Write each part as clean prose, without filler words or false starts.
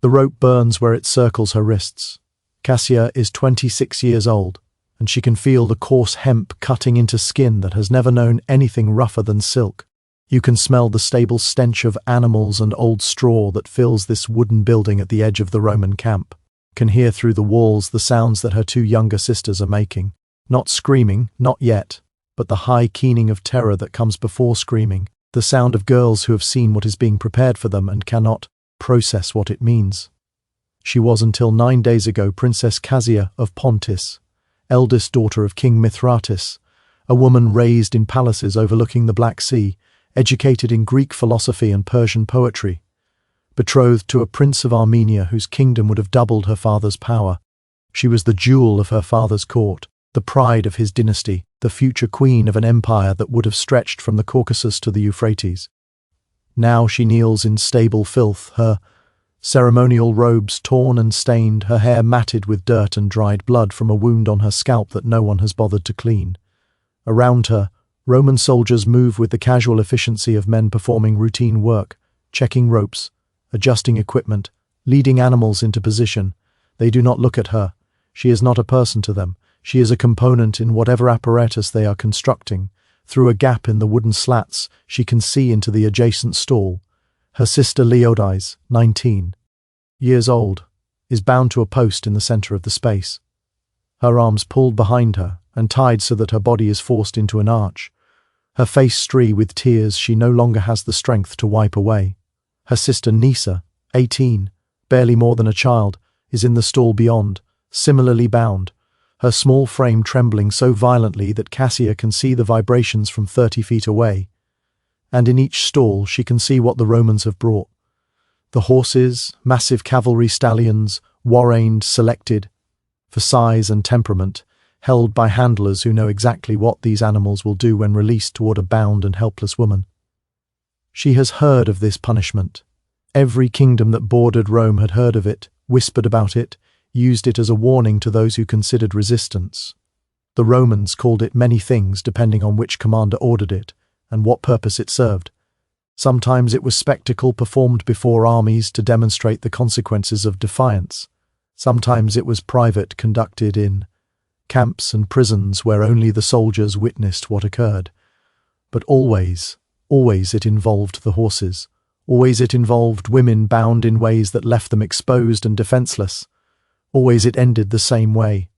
The rope burns where it circles her wrists. Cassia is 26 years old, and she can feel the coarse hemp cutting into skin that has never known anything rougher than silk. You can smell the stable stench of animals and old straw that fills this wooden building at the edge of the Roman camp. Can hear through the walls the sounds that her two younger sisters are making. Not screaming, not yet, but the high keening of terror that comes before screaming, the sound of girls who have seen what is being prepared for them and cannot process what it means. She was until 9 days ago Princess Cassia of Pontus, eldest daughter of King Mithratis, a woman raised in palaces overlooking the Black Sea, educated in Greek philosophy and Persian poetry, betrothed to a prince of Armenia whose kingdom would have doubled her father's power. She was the jewel of her father's court, the pride of his dynasty, the future queen of an empire that would have stretched from the Caucasus to the Euphrates. Now she kneels in stable filth, her ceremonial robes torn and stained, her hair matted with dirt and dried blood from a wound on her scalp that no one has bothered to clean. Around her, Roman soldiers move with the casual efficiency of men performing routine work, checking ropes, adjusting equipment, leading animals into position. They do not look at her. She is not a person to them. She is a component in whatever apparatus they are constructing. Through a gap in the wooden slats, she can see into the adjacent stall. Her sister Leodice, 19 years old, is bound to a post in the center of the space. Her arms pulled behind her and tied so that her body is forced into an arch. Her face streaked with tears she no longer has the strength to wipe away. Her sister Nisa, 18, barely more than a child, is in the stall beyond, similarly bound, her small frame trembling so violently that Cassia can see the vibrations from 30 feet away. And in each stall she can see what the Romans have brought. The horses, massive cavalry stallions, warraned, selected, for size and temperament, held by handlers who know exactly what these animals will do when released toward a bound and helpless woman. She has heard of this punishment. Every kingdom that bordered Rome had heard of it, whispered about it, used it as a warning to those who considered resistance. The Romans called it many things depending on which commander ordered it and what purpose it served. Sometimes it was spectacle performed before armies to demonstrate the consequences of defiance. Sometimes it was private, conducted in camps and prisons where only the soldiers witnessed what occurred. But always it involved the horses. Always it involved women bound in ways that left them exposed and defenseless. Always it ended the same way.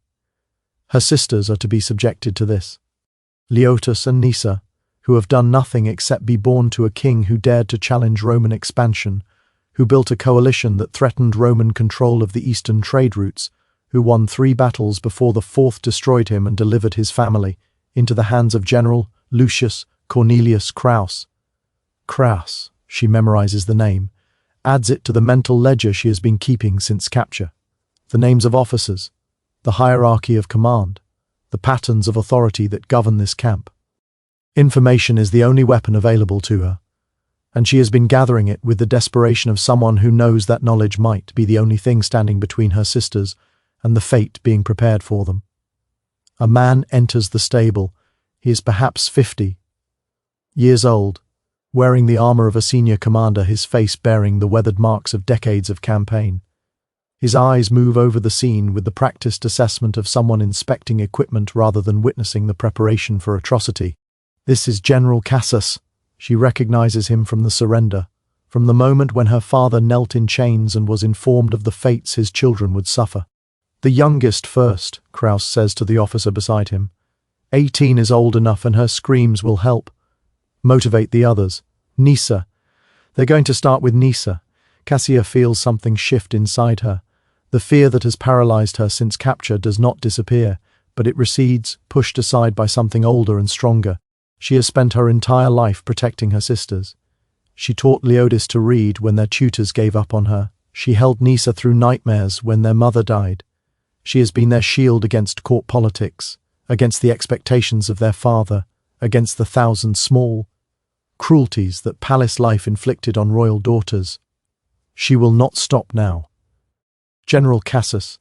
Her sisters are to be subjected to this. Leotis and Nisa, who have done nothing except be born to a king who dared to challenge Roman expansion, who built a coalition that threatened Roman control of the eastern trade routes, who won 3 battles before the 4th destroyed him and delivered his family into the hands of General Lucius Cornelius Crassus. Crassus, she memorizes the name, adds it to the mental ledger she has been keeping since capture. The names of officers, the hierarchy of command, the patterns of authority that govern this camp. Information is the only weapon available to her, and she has been gathering it with the desperation of someone who knows that knowledge might be the only thing standing between her sisters and the fate being prepared for them. A man enters the stable. He is perhaps 50 years old, wearing the armor of a senior commander, his face bearing the weathered marks of decades of campaign. His eyes move over the scene with the practiced assessment of someone inspecting equipment rather than witnessing the preparation for atrocity. This is General Cassus. She recognizes him from the surrender, from the moment when her father knelt in chains and was informed of the fates his children would suffer. The youngest first, Kraus says to the officer beside him. 18 is old enough and her screams will help motivate the others. Nisa. They're going to start with Nisa. Cassia feels something shift inside her. The fear that has paralyzed her since capture does not disappear, but it recedes, pushed aside by something older and stronger. She has spent her entire life protecting her sisters. She taught Leodice to read when their tutors gave up on her. She held Nisa through nightmares when their mother died. She has been their shield against court politics, against the expectations of their father, against the thousand small cruelties that palace life inflicted on royal daughters. She will not stop now. General Cassus.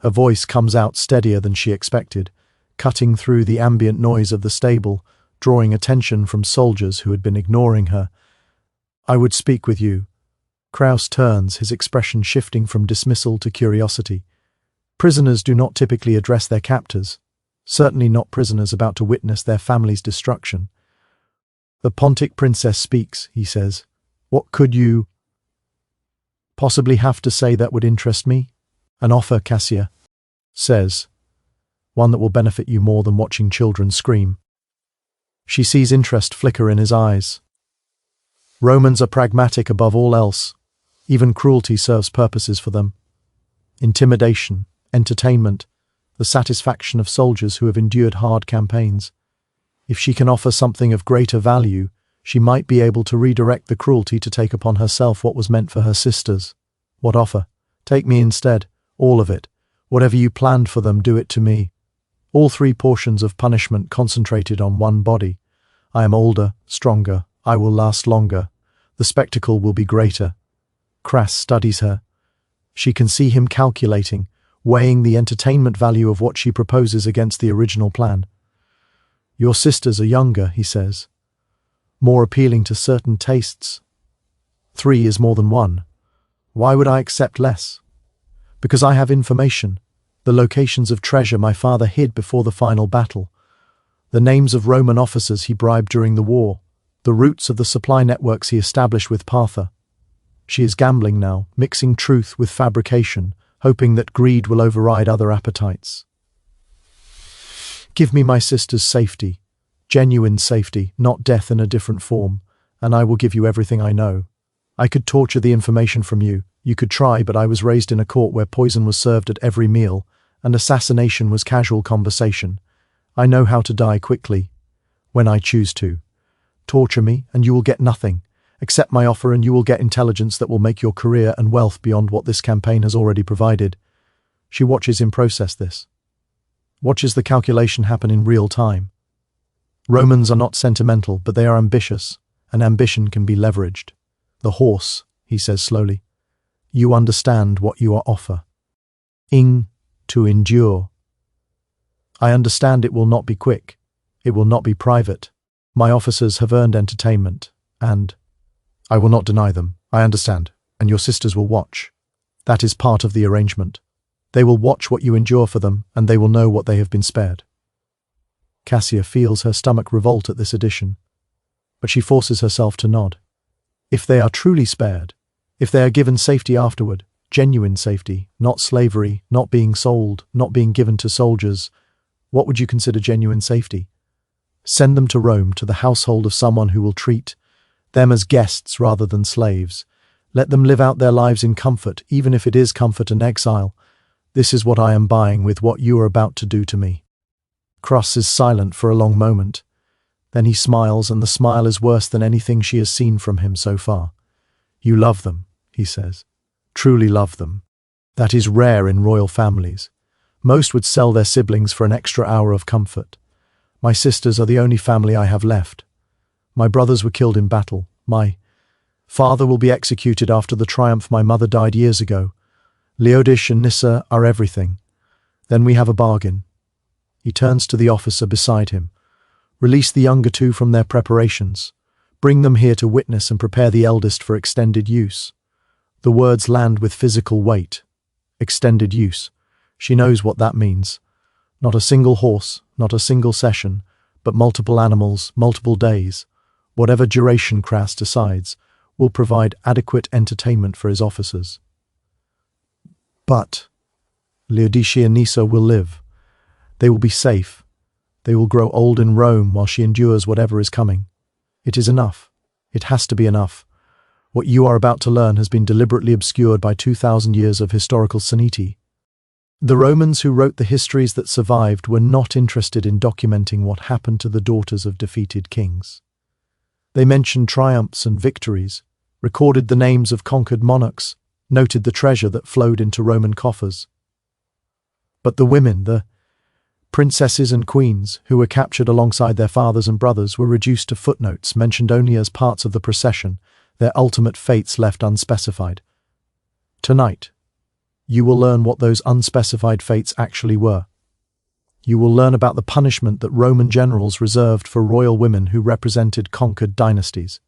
Her voice comes out steadier than she expected, cutting through the ambient noise of the stable, drawing attention from soldiers who had been ignoring her. I would speak with you. Kraus turns, his expression shifting from dismissal to curiosity. Prisoners do not typically address their captors, certainly not prisoners about to witness their family's destruction. The Pontic princess speaks, he says. What could you possibly have to say that would interest me? An offer, Cassia says. One that will benefit you more than watching children scream. She sees interest flicker in his eyes. Romans are pragmatic above all else. Even cruelty serves purposes for them. Intimidation, entertainment, the satisfaction of soldiers who have endured hard campaigns. If she can offer something of greater value, she might be able to redirect the cruelty to take upon herself what was meant for her sisters. What offer? Take me instead, all of it. Whatever you planned for them, do it to me. All 3 portions of punishment concentrated on one body. I am older, stronger, I will last longer. The spectacle will be greater. Kraus studies her. She can see him calculating, weighing the entertainment value of what she proposes against the original plan. Your sisters are younger, he says. More appealing to certain tastes. 3 is more than 1. Why would I accept less? Because I have information. The locations of treasure my father hid before the final battle. The names of Roman officers he bribed during the war. The roots of the supply networks he established with Partha. She is gambling now, mixing truth with fabrication, hoping that greed will override other appetites. Give me my sister's safety, genuine safety, not death in a different form, and I will give you everything I know. I could torture the information from you. You could try, but I was raised in a court where poison was served at every meal, and assassination was casual conversation. I know how to die quickly, when I choose to. Torture me, and you will get nothing. Accept my offer, and you will get intelligence that will make your career and wealth beyond what this campaign has already provided. She watches him process this. Watches the calculation happen in real time. Romans are not sentimental, but they are ambitious, and ambition can be leveraged. The horse, he says slowly. You understand what you are offer. To endure. I understand it will not be quick. It will not be private. My officers have earned entertainment, and I will not deny them. I understand, and your sisters will watch. That is part of the arrangement. They will watch what you endure for them, and they will know what they have been spared. Cassia feels her stomach revolt at this addition, but she forces herself to nod. If they are truly spared, if they are given safety afterward, genuine safety, not slavery, not being sold, not being given to soldiers, what would you consider genuine safety? Send them to Rome, to the household of someone who will treat them as guests rather than slaves. Let them live out their lives in comfort, even if it is comfort and exile. This is what I am buying with what you are about to do to me. Kraus is silent for a long moment. Then he smiles, and the smile is worse than anything she has seen from him so far. You love them, he says. Truly love them. That is rare in royal families. Most would sell their siblings for an extra hour of comfort. My sisters are the only family I have left. My brothers were killed in battle. My father will be executed after the triumph. My mother died years ago. Leodish and Nyssa are everything. Then we have a bargain. He turns to the officer beside him. Release the younger 2 from their preparations. Bring them here to witness and prepare the eldest for extended use. The words land with physical weight. Extended use. She knows what that means. Not a single horse, not a single session, but multiple animals, multiple days. Whatever duration Kraus decides, will provide adequate entertainment for his officers. But Leodicia and Nyssa will live. They will be safe. They will grow old in Rome while she endures whatever is coming. It is enough. It has to be enough. What you are about to learn has been deliberately obscured by 2,000 years of historical sanity. The Romans who wrote the histories that survived were not interested in documenting what happened to the daughters of defeated kings. They mentioned triumphs and victories, recorded the names of conquered monarchs, noted the treasure that flowed into Roman coffers. But the women, the princesses and queens, who were captured alongside their fathers and brothers, were reduced to footnotes, mentioned only as parts of the procession, their ultimate fates left unspecified. Tonight, you will learn what those unspecified fates actually were. You will learn about the punishment that Roman generals reserved for royal women who represented conquered dynasties.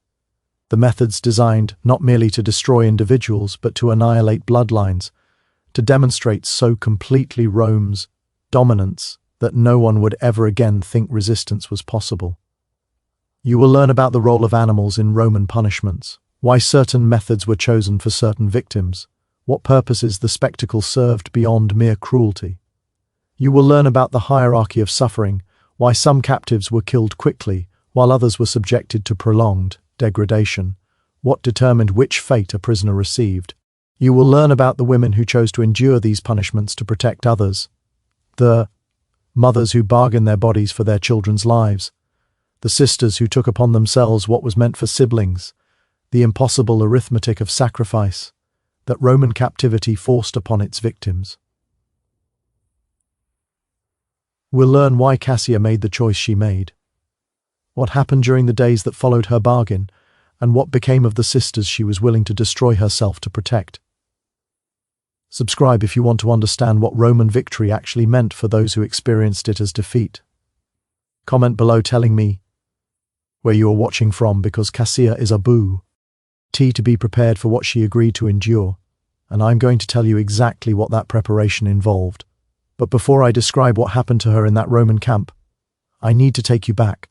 The methods designed not merely to destroy individuals but to annihilate bloodlines, to demonstrate so completely Rome's dominance that no one would ever again think resistance was possible. You will learn about the role of animals in Roman punishments, why certain methods were chosen for certain victims, what purposes the spectacle served beyond mere cruelty. You will learn about the hierarchy of suffering, why some captives were killed quickly while others were subjected to prolonged degradation, what determined which fate a prisoner received. You will learn about the women who chose to endure these punishments to protect others, the mothers who bargained their bodies for their children's lives, the sisters who took upon themselves what was meant for siblings, the impossible arithmetic of sacrifice that Roman captivity forced upon its victims. We'll learn why Cassia made the choice she made, what happened during the days that followed her bargain, and what became of the sisters she was willing to destroy herself to protect. Subscribe if you want to understand what Roman victory actually meant for those who experienced it as defeat. Comment below telling me where you are watching from, because Cassia is a boo. To be prepared for what she agreed to endure, and I'm going to tell you exactly what that preparation involved. But before I describe what happened to her in that Roman camp, I need to take you back.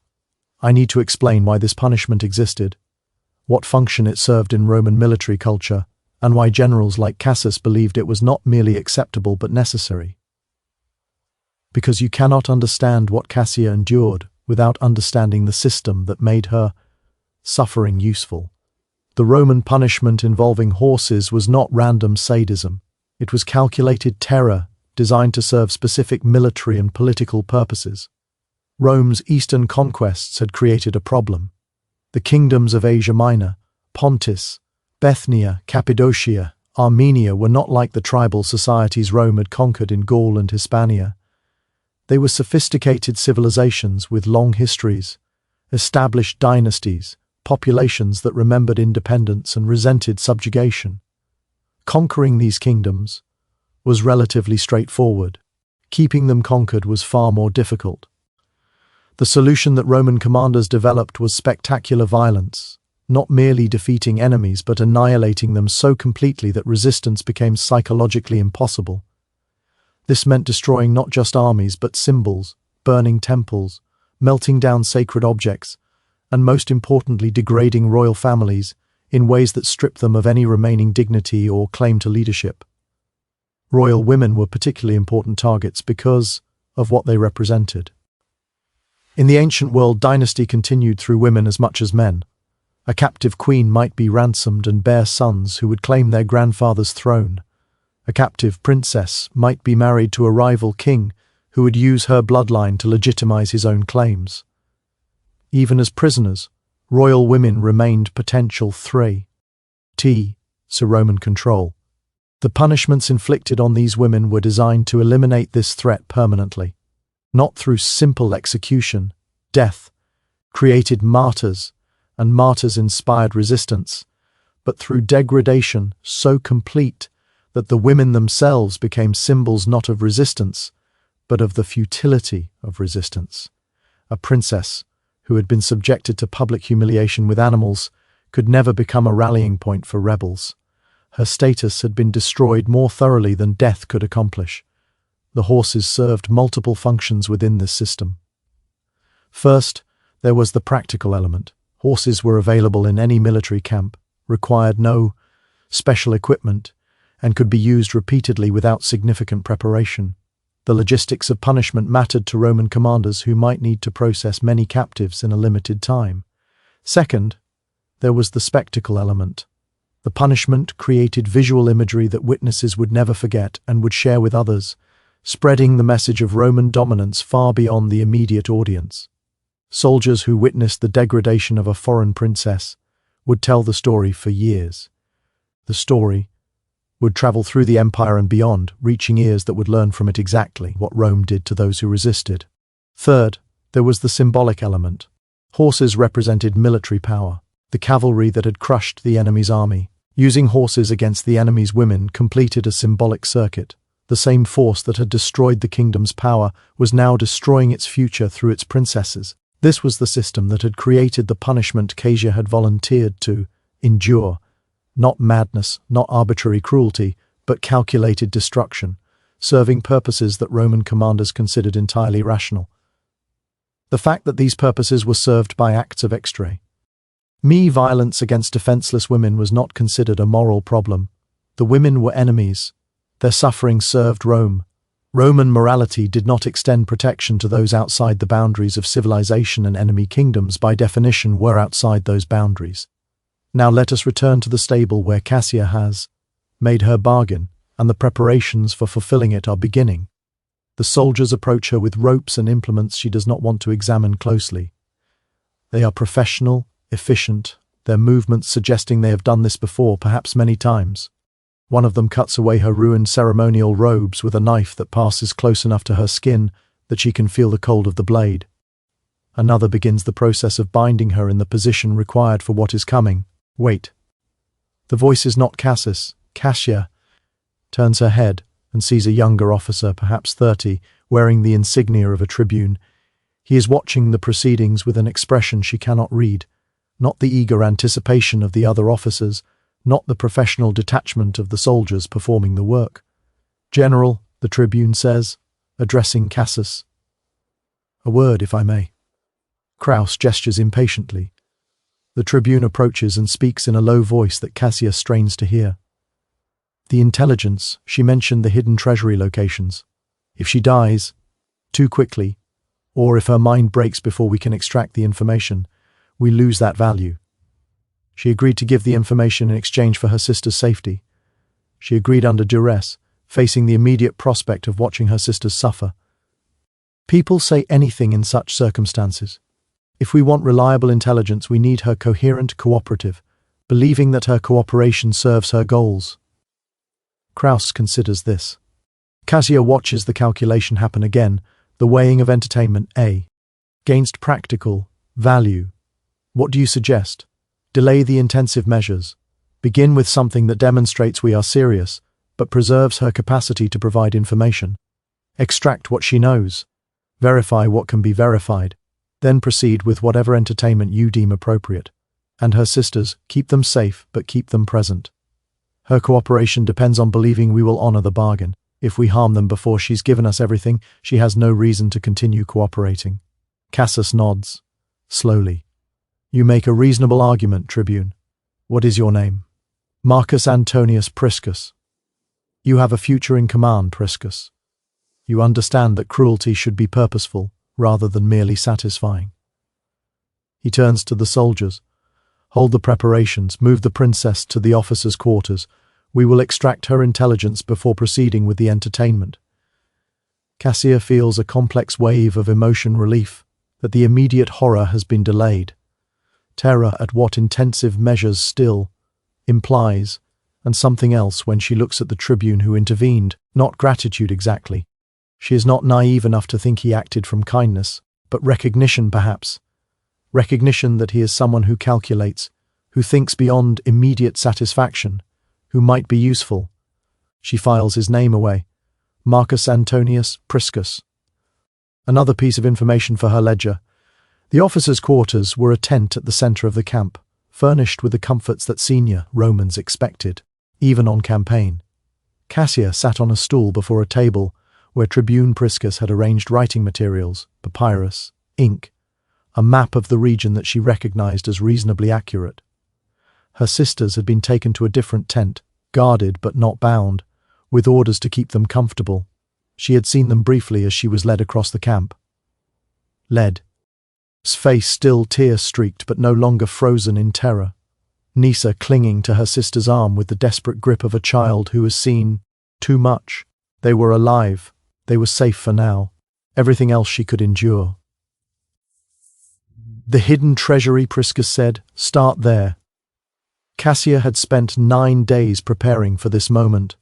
I need to explain why this punishment existed, what function it served in Roman military culture, and why generals like Cassius believed it was not merely acceptable but necessary. Because you cannot understand what Cassia endured without understanding the system that made her suffering useful. The Roman punishment involving horses was not random sadism. It was calculated terror designed to serve specific military and political purposes. Rome's eastern conquests had created a problem. The kingdoms of Asia Minor, Pontus, Bithynia, Cappadocia, Armenia were not like the tribal societies Rome had conquered in Gaul and Hispania. They were sophisticated civilizations with long histories, established dynasties, populations that remembered independence and resented subjugation. Conquering these kingdoms was relatively straightforward. Keeping them conquered was far more difficult. The solution that Roman commanders developed was spectacular violence, not merely defeating enemies but annihilating them so completely that resistance became psychologically impossible. This meant destroying not just armies but symbols, burning temples, melting down sacred objects, and most importantly degrading royal families in ways that stripped them of any remaining dignity or claim to leadership. Royal women were particularly important targets because of what they represented. In the ancient world, dynasty continued through women as much as men. A captive queen might be ransomed and bear sons who would claim their grandfather's throne. A captive princess might be married to a rival king who would use her bloodline to legitimize his own claims. Even as prisoners, royal women remained potential threats to Roman control. The punishments inflicted on these women were designed to eliminate this threat permanently. Not through simple execution, death created martyrs, and martyrs inspired resistance, but through degradation so complete that the women themselves became symbols not of resistance, but of the futility of resistance. A princess who had been subjected to public humiliation with animals could never become a rallying point for rebels. Her status had been destroyed more thoroughly than death could accomplish. The horses served multiple functions within this system. First, there was the practical element. Horses were available in any military camp, required no special equipment, and could be used repeatedly without significant preparation. The logistics of punishment mattered to Roman commanders who might need to process many captives in a limited time. Second, there was the spectacle element. The punishment created visual imagery that witnesses would never forget and would share with others, spreading the message of Roman dominance far beyond the immediate audience. Soldiers who witnessed the degradation of a foreign princess would tell the story for years. The story would travel through the empire and beyond, reaching ears that would learn from it exactly what Rome did to those who resisted. Third, there was the symbolic element. Horses represented military power, the cavalry that had crushed the enemy's army. Using horses against the enemy's women completed a symbolic circuit. The same force that had destroyed the kingdom's power was now destroying its future through its princesses. This was the system that had created the punishment Casia had volunteered to endure. Not madness, not arbitrary cruelty, but calculated destruction, serving purposes that Roman commanders considered entirely rational. The fact that these purposes were served by acts of extra. Violence against defenseless women was not considered a moral problem. The women were enemies. Their suffering served Rome. Roman morality did not extend protection to those outside the boundaries of civilization, and enemy kingdoms, by definition, were outside those boundaries. Now let us return to the stable where Cassia has made her bargain, and the preparations for fulfilling it are beginning. The soldiers approach her with ropes and implements she does not want to examine closely. They are professional, efficient, their movements suggesting they have done this before, perhaps many times. One of them cuts away her ruined ceremonial robes with a knife that passes close enough to her skin that she can feel the cold of the blade. Another begins the process of binding her in the position required for what is coming. Wait. The voice is not Cassia turns her head and sees a younger officer, perhaps 30, wearing the insignia of a tribune. He is watching the proceedings with an expression she cannot read, not the eager anticipation of the other officers, not the professional detachment of the soldiers performing the work. "General," the tribune says, addressing Cassus. "A word, if I may." Kraus gestures impatiently. The tribune approaches and speaks in a low voice that Cassia strains to hear. "The intelligence," she mentioned the hidden treasury locations. "If she dies too quickly, or if her mind breaks before we can extract the information, we lose that value." She agreed to give the information in exchange for her sister's safety. She agreed under duress, facing the immediate prospect of watching her sisters suffer. People say anything in such circumstances. If we want reliable intelligence, we need her coherent, cooperative, believing that her cooperation serves her goals. Kraus considers this. Cassia watches the calculation happen again, the weighing of entertainment A against practical value. What do you suggest? Delay the intensive measures. Begin with something that demonstrates we are serious, but preserves her capacity to provide information. Extract what she knows. Verify what can be verified. Then proceed with whatever entertainment you deem appropriate. And her sisters, keep them safe, but keep them present. Her cooperation depends on believing we will honor the bargain. If we harm them before she's given us everything, she has no reason to continue cooperating. Cassus nods. Slowly. "You make a reasonable argument, Tribune. What is your name?" "Marcus Antonius Priscus." "You have a future in command, Priscus. You understand that cruelty should be purposeful, rather than merely satisfying." He turns to the soldiers. "Hold the preparations, move the princess to the officers' quarters. We will extract her intelligence before proceeding with the entertainment." Cassia feels a complex wave of emotion relief that the immediate horror has been delayed. Terror at what intensive measures still implies, and something else when she looks at the tribune who intervened, not gratitude exactly. She is not naive enough to think he acted from kindness, but recognition perhaps. Recognition that he is someone who calculates, who thinks beyond immediate satisfaction, who might be useful. She files his name away. Marcus Antonius Priscus. Another piece of information for her ledger. The officers' quarters were a tent at the center of the camp, furnished with the comforts that senior Romans expected, even on campaign. Cassia sat on a stool before a table where Tribune Priscus had arranged writing materials, papyrus, ink, a map of the region that she recognized as reasonably accurate. Her sisters had been taken to a different tent, guarded but not bound, with orders to keep them comfortable. She had seen them briefly as she was led across the camp. Led. His face still tear-streaked but no longer frozen in terror. Nisa clinging to her sister's arm with the desperate grip of a child who has seen too much. They were alive. They were safe for now. Everything else she could endure. "The hidden treasury," Priscus said. "Start there." Cassia had spent 9 days preparing for this moment.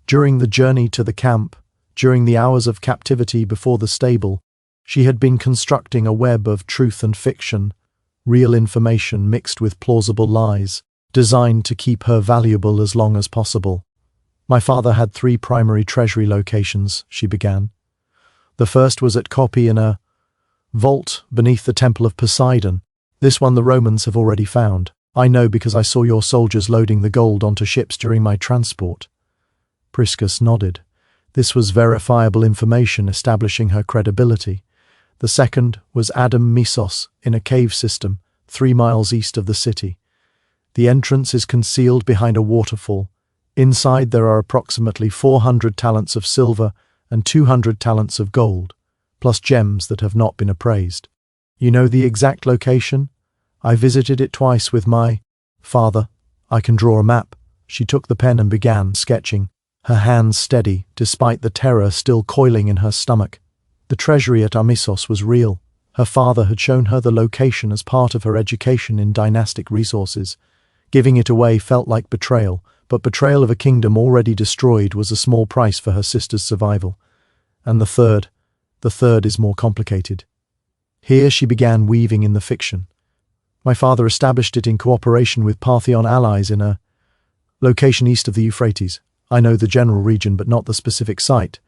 During the journey to the camp, during the hours of captivity before the stable, she had been constructing a web of truth and fiction, real information mixed with plausible lies, designed to keep her valuable as long as possible. "My father had 3 primary treasury locations," she began. "The first was at Copy in a Vault beneath the Temple of Poseidon. This one the Romans have already found. I know because I saw your soldiers loading the gold onto ships during my transport. Priscus nodded. This was verifiable information establishing her credibility. The second was Adam Misos in a cave system 3 miles east of the city. The entrance is concealed behind a waterfall. Inside there are approximately 400 talents of silver and 200 talents of gold, plus gems that have not been appraised. You know the exact location? I visited it twice with my father. I can draw a map. She took the pen and began sketching, her hands steady despite the terror still coiling in her stomach. The treasury at Amisos was real. Her father had shown her the location as part of her education in dynastic resources. Giving it away felt like betrayal, but betrayal of a kingdom already destroyed was a small price for her sister's survival. And the third is more complicated. Here she began weaving in the fiction. My father established it in cooperation with Parthian allies in a location east of the Euphrates. I know the general region but not the specific site.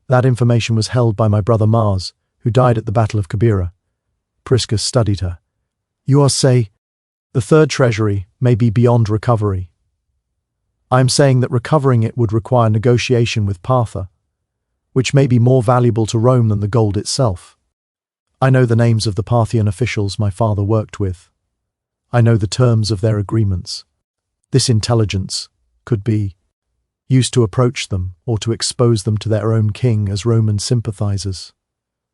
That information was held by my brother Mars, who died at the Battle of Kabira. Priscus studied her. You are say, the third treasury may be beyond recovery. I am saying that recovering it would require negotiation with Partha, which may be more valuable to Rome than the gold itself. I know the names of the Parthian officials my father worked with. I know the terms of their agreements. This intelligence could be used to approach them or to expose them to their own king as Roman sympathizers.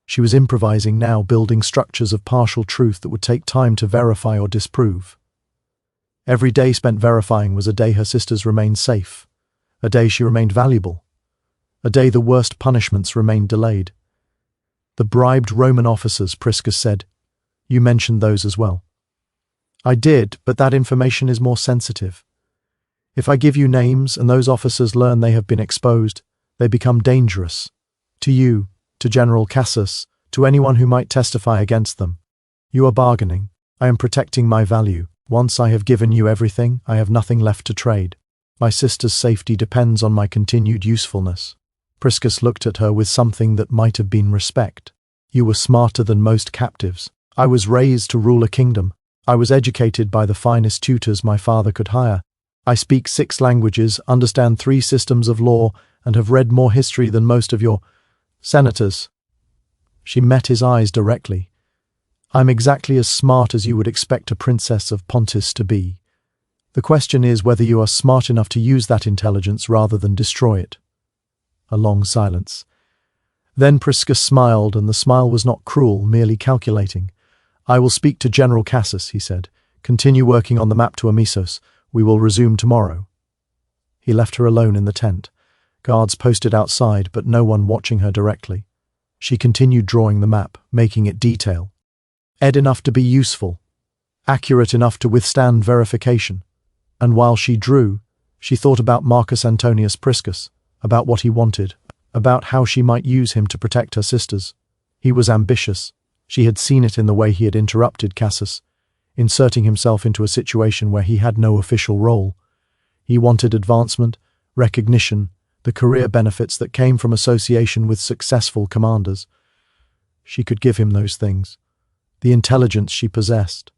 She was improvising now, building structures of partial truth that would take time to verify or disprove. Every day spent verifying was a day her sisters remained safe, a day she remained valuable, a day the worst punishments remained delayed. The bribed Roman officers, Priscus said. You mentioned those as well. I did, but that information is more sensitive. If I give you names and those officers learn they have been exposed, they become dangerous. To you, to General Cassius, to anyone who might testify against them. You are bargaining. I am protecting my value. Once I have given you everything, I have nothing left to trade. My sister's safety depends on my continued usefulness. Priscus looked at her with something that might have been respect. You were smarter than most captives. I was raised to rule a kingdom. I was educated by the finest tutors my father could hire. I speak 6 languages, understand 3 systems of law, and have read more history than most of your senators. She met his eyes directly. I'm exactly as smart as you would expect a princess of Pontus to be. The question is whether you are smart enough to use that intelligence rather than destroy it. A long silence. Then Priscus smiled, and the smile was not cruel, merely calculating. I will speak to General Cassius, he said. Continue working on the map to Amisos. We will resume tomorrow. He left her alone in the tent. Guards posted outside, but no one watching her directly. She continued drawing the map, making it detail. Enough to be useful, accurate enough to withstand verification. And while she drew, she thought about Marcus Antonius Priscus, about what he wanted, about how she might use him to protect her sisters. He was ambitious. She had seen it in the way he had interrupted Cassius, inserting himself into a situation where he had no official role. He wanted advancement, recognition, the career benefits that came from association with successful commanders. She could give him those things. The intelligence she possessed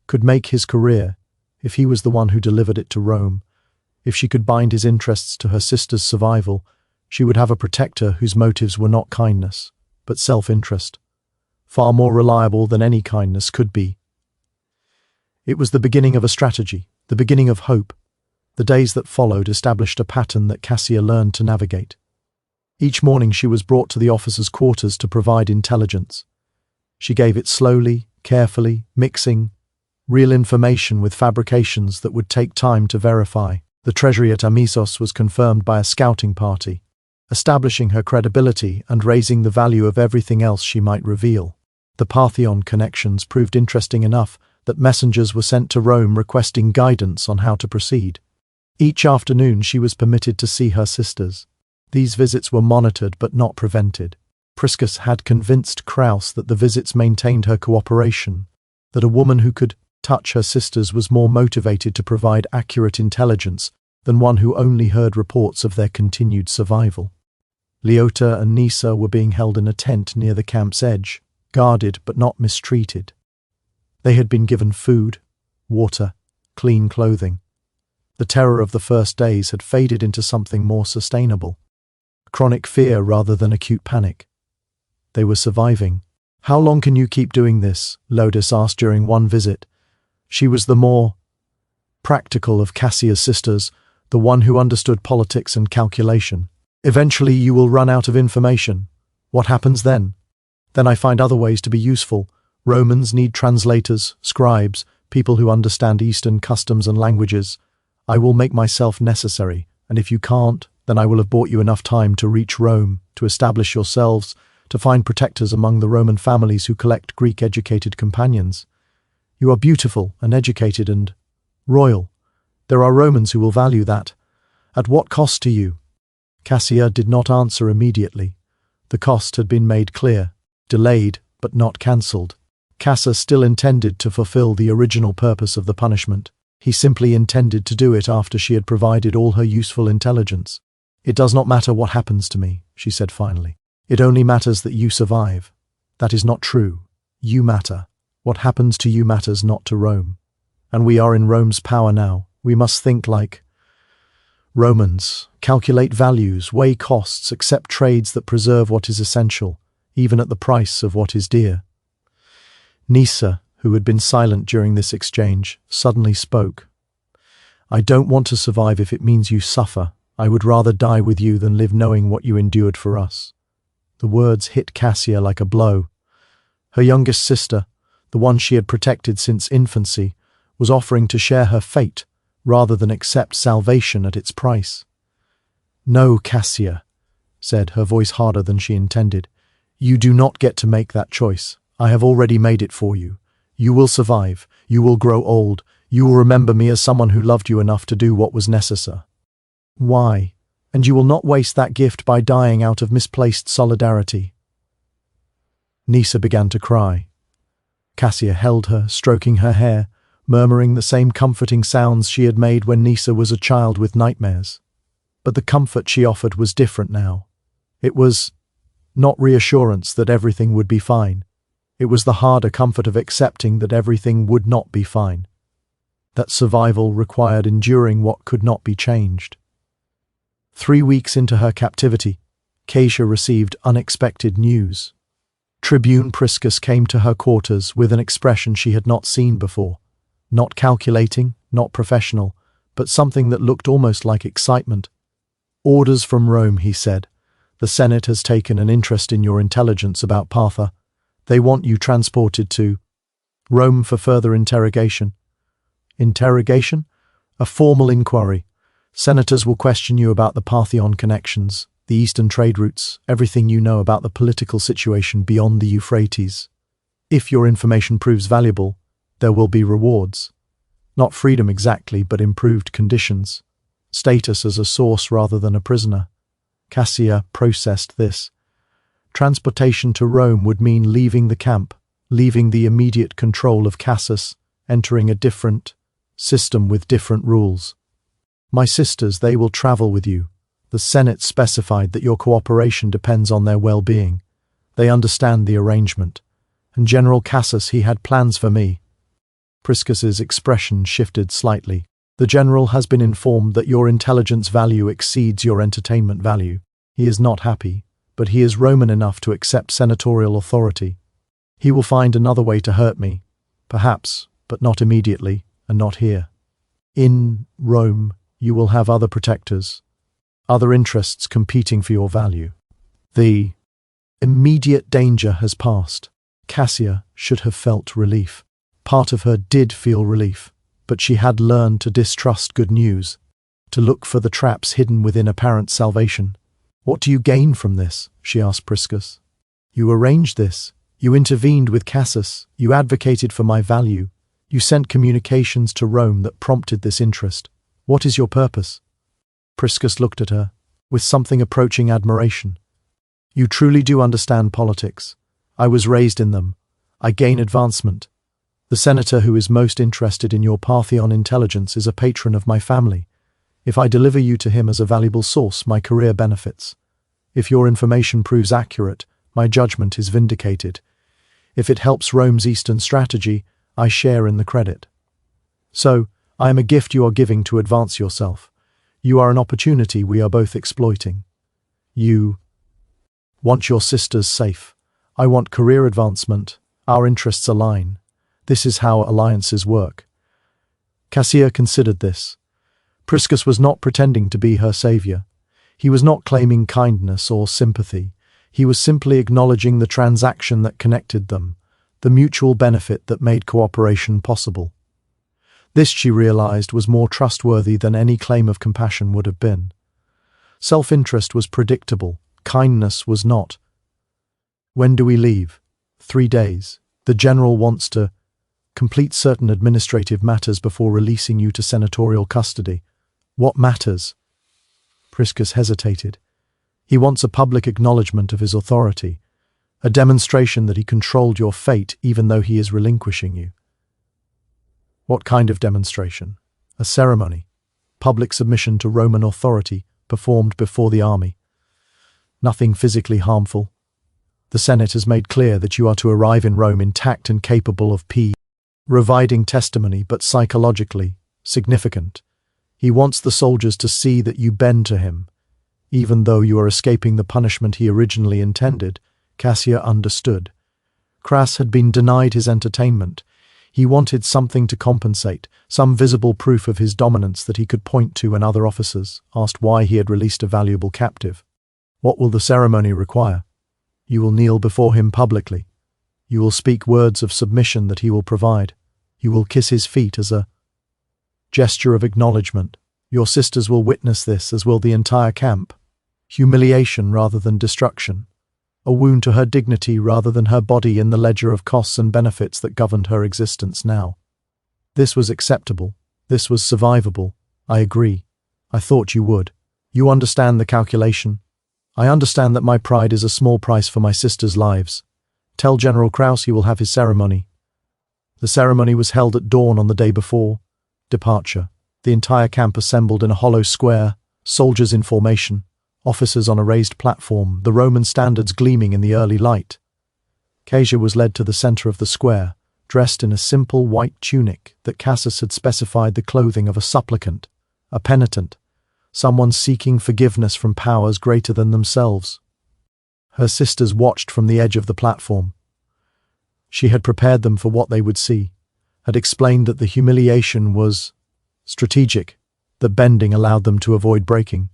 could make his career, if he was the one who delivered it to Rome. If she could bind his interests to her sister's survival, she would have a protector whose motives were not kindness, but self-interest, far more reliable than any kindness could be. It was the beginning of a strategy, the beginning of hope. The days that followed established a pattern that Cassia learned to navigate. Each morning she was brought to the officers' quarters to provide intelligence. She gave it slowly, carefully, mixing real information with fabrications that would take time to verify. The treasury at Amisos was confirmed by a scouting party, establishing her credibility and raising the value of everything else she might reveal. The Parthian connections proved interesting enough that messengers were sent to Rome requesting guidance on how to proceed. Each afternoon she was permitted to see her sisters. These visits were monitored but not prevented. Priscus had convinced Kraus that the visits maintained her cooperation, that a woman who could touch her sisters was more motivated to provide accurate intelligence than one who only heard reports of their continued survival. Leota and Nisa were being held in a tent near the camp's edge. guarded but not mistreated. They had been given food, water, clean clothing. The terror of the first days had faded into something more sustainable. Chronic fear rather than acute panic. They were surviving. "How long can you keep doing this?" Lodis asked during one visit. She was the more practical of Cassia's sisters, the one who understood politics and calculation. "Eventually you will run out of information. What happens then?" "Then I find other ways to be useful. Romans need translators, scribes, people who understand Eastern customs and languages. I will make myself necessary, and if you can't, then I will have bought you enough time to reach Rome, to establish yourselves, to find protectors among the Roman families who collect Greek-educated companions. You are beautiful and educated and royal. There are Romans who will value that. At what cost to you?" Cassia did not answer immediately. The cost had been made clear, delayed but not cancelled. Cassia still intended to fulfill the original purpose of the punishment. He simply intended to do it after she had provided all her useful intelligence. "It does not matter what happens to me," she said finally. "It only matters that you survive." "That is not true. You matter. What happens to you matters not to Rome. And we are in Rome's power now. We must think like Romans, calculate values, weigh costs, accept trades that preserve what is essential, even at the price of what is dear." Nisa, who had been silent during this exchange, suddenly spoke. "I don't want to survive if it means you suffer. I would rather die with you than live knowing what you endured for us." The words hit Cassia like a blow. Her youngest sister, the one she had protected since infancy, was offering to share her fate rather than accept salvation at its price. "No, Cassia," said, her voice harder than she intended. "You do not get to make that choice. I have already made it for you. You will survive. You will grow old. You will remember me as someone who loved you enough to do what was necessary. Why? And you will not waste that gift by dying out of misplaced solidarity." Nisa began to cry. Cassia held her, stroking her hair, murmuring the same comforting sounds she had made when Nisa was a child with nightmares. But the comfort she offered was different now. It was not reassurance that everything would be fine. It was the harder comfort of accepting that everything would not be fine. That survival required enduring what could not be changed. 3 weeks into her captivity, Caesia received unexpected news. Tribune Priscus came to her quarters with an expression she had not seen before. Not calculating, not professional, but something that looked almost like excitement. "Orders from Rome," he said. "The Senate has taken an interest in your intelligence about Partha. They want you transported to Rome for further interrogation." "Interrogation?" "A formal inquiry. Senators will question you about the Parthian connections, the eastern trade routes, everything you know about the political situation beyond the Euphrates. If your information proves valuable, there will be rewards. Not freedom exactly, but improved conditions. Status as a source rather than a prisoner." Cassia processed this. Transportation to Rome would mean leaving the camp, leaving the immediate control of Cassus, entering a different system with different rules. "My sisters, they will travel with you. The Senate specified that your cooperation depends on their well-being. They understand the arrangement. And General Cassus, he had plans for me." Priscus's expression shifted slightly. "The general has been informed that your intelligence value exceeds your entertainment value. He is not happy, but he is Roman enough to accept senatorial authority. He will find another way to hurt me, perhaps, but not immediately, and not here. In Rome, you will have other protectors, other interests competing for your value. The immediate danger has passed." Cassia should have felt relief. Part of her did feel relief, but she had learned to distrust good news, to look for the traps hidden within apparent salvation. "What do you gain from this?" she asked Priscus. "You arranged this. You intervened with Cassus. You advocated for my value. You sent communications to Rome that prompted this interest. What is your purpose?" Priscus looked at her, with something approaching admiration. "You truly do understand politics. I was raised in them. I gain advancement. The senator who is most interested in your Parthian intelligence is a patron of my family. If I deliver you to him as a valuable source, my career benefits. If your information proves accurate, my judgment is vindicated. If it helps Rome's Eastern strategy, I share in the credit. So, I am a gift you are giving to advance yourself. You are an opportunity we are both exploiting. You want your sisters safe. I want career advancement. Our interests align. This is how alliances work. Cassia considered this. Priscus was not pretending to be her savior. He was not claiming kindness or sympathy. He was simply acknowledging the transaction that connected them, the mutual benefit that made cooperation possible. This, she realized, was more trustworthy than any claim of compassion would have been. Self-interest was predictable. Kindness was not. When do we leave? 3 days. The general wants to complete certain administrative matters before releasing you to senatorial custody. What matters? Priscus hesitated. He wants a public acknowledgement of his authority, a demonstration that he controlled your fate even though he is relinquishing you. What kind of demonstration? A ceremony, public submission to Roman authority performed before the army. Nothing physically harmful. The Senate has made clear that you are to arrive in Rome intact and capable of providing testimony, but psychologically significant. He wants the soldiers to see that you bend to him. Even though you are escaping the punishment he originally intended, Cassia understood. Crassus had been denied his entertainment. He wanted something to compensate, some visible proof of his dominance that he could point to when other officers asked why he had released a valuable captive. What will the ceremony require? You will kneel before him publicly. You will speak words of submission that he will provide. You will kiss his feet as a gesture of acknowledgement. Your sisters will witness this, as will the entire camp. Humiliation rather than destruction. A wound to her dignity rather than her body in the ledger of costs and benefits that governed her existence now. This was acceptable. This was survivable. I agree. I thought you would. You understand the calculation. I understand that my pride is a small price for my sisters' lives. Tell General Kraus he will have his ceremony. The ceremony was held at dawn on the day before departure. The entire camp assembled in a hollow square, soldiers in formation, officers on a raised platform, the Roman standards gleaming in the early light. Cassia was led to the center of the square, dressed in a simple white tunic that Cassus had specified the clothing of a supplicant, a penitent, someone seeking forgiveness from powers greater than themselves. Her sisters watched from the edge of the platform. She had prepared them for what they would see, had explained that the humiliation was strategic, that bending allowed them to avoid breaking.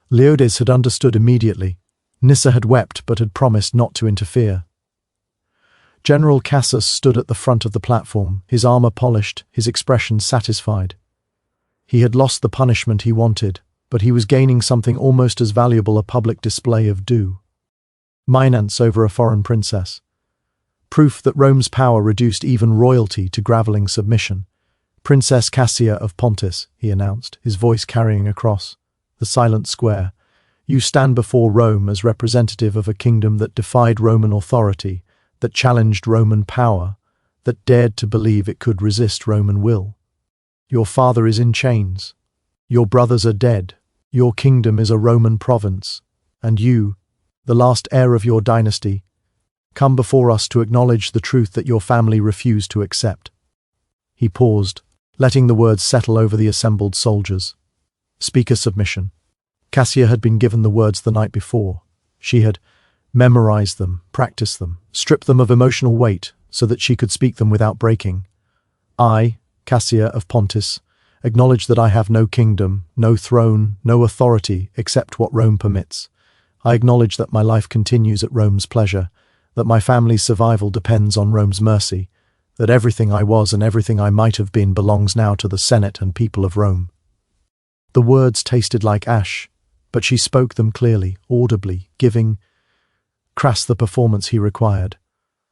Leodes had understood immediately. Nyssa had wept but had promised not to interfere. General Cassus stood at the front of the platform, his armor polished, his expression satisfied. He had lost the punishment he wanted, but he was gaining something almost as valuable, a public display of dominance over a foreign princess. Proof that Rome's power reduced even royalty to groveling submission. Princess Cassia of Pontus, he announced, his voice carrying across the silent square. You stand before Rome as representative of a kingdom that defied Roman authority, that challenged Roman power, that dared to believe it could resist Roman will. Your father is in chains. Your brothers are dead. Your kingdom is a Roman province. And you, the last heir of your dynasty, come before us to acknowledge the truth that your family refused to accept. He paused, letting the words settle over the assembled soldiers. Speaker submission. Cassia had been given the words the night before. She had memorized them, practiced them, stripped them of emotional weight so that she could speak them without breaking. I, Cassia of Pontus, acknowledge that I have no kingdom, no throne, no authority except what Rome permits. I acknowledge that my life continues at Rome's pleasure, that my family's survival depends on Rome's mercy, that everything I was and everything I might have been belongs now to the Senate and people of Rome. The words tasted like ash, but she spoke them clearly, audibly, giving Crassus the performance he required.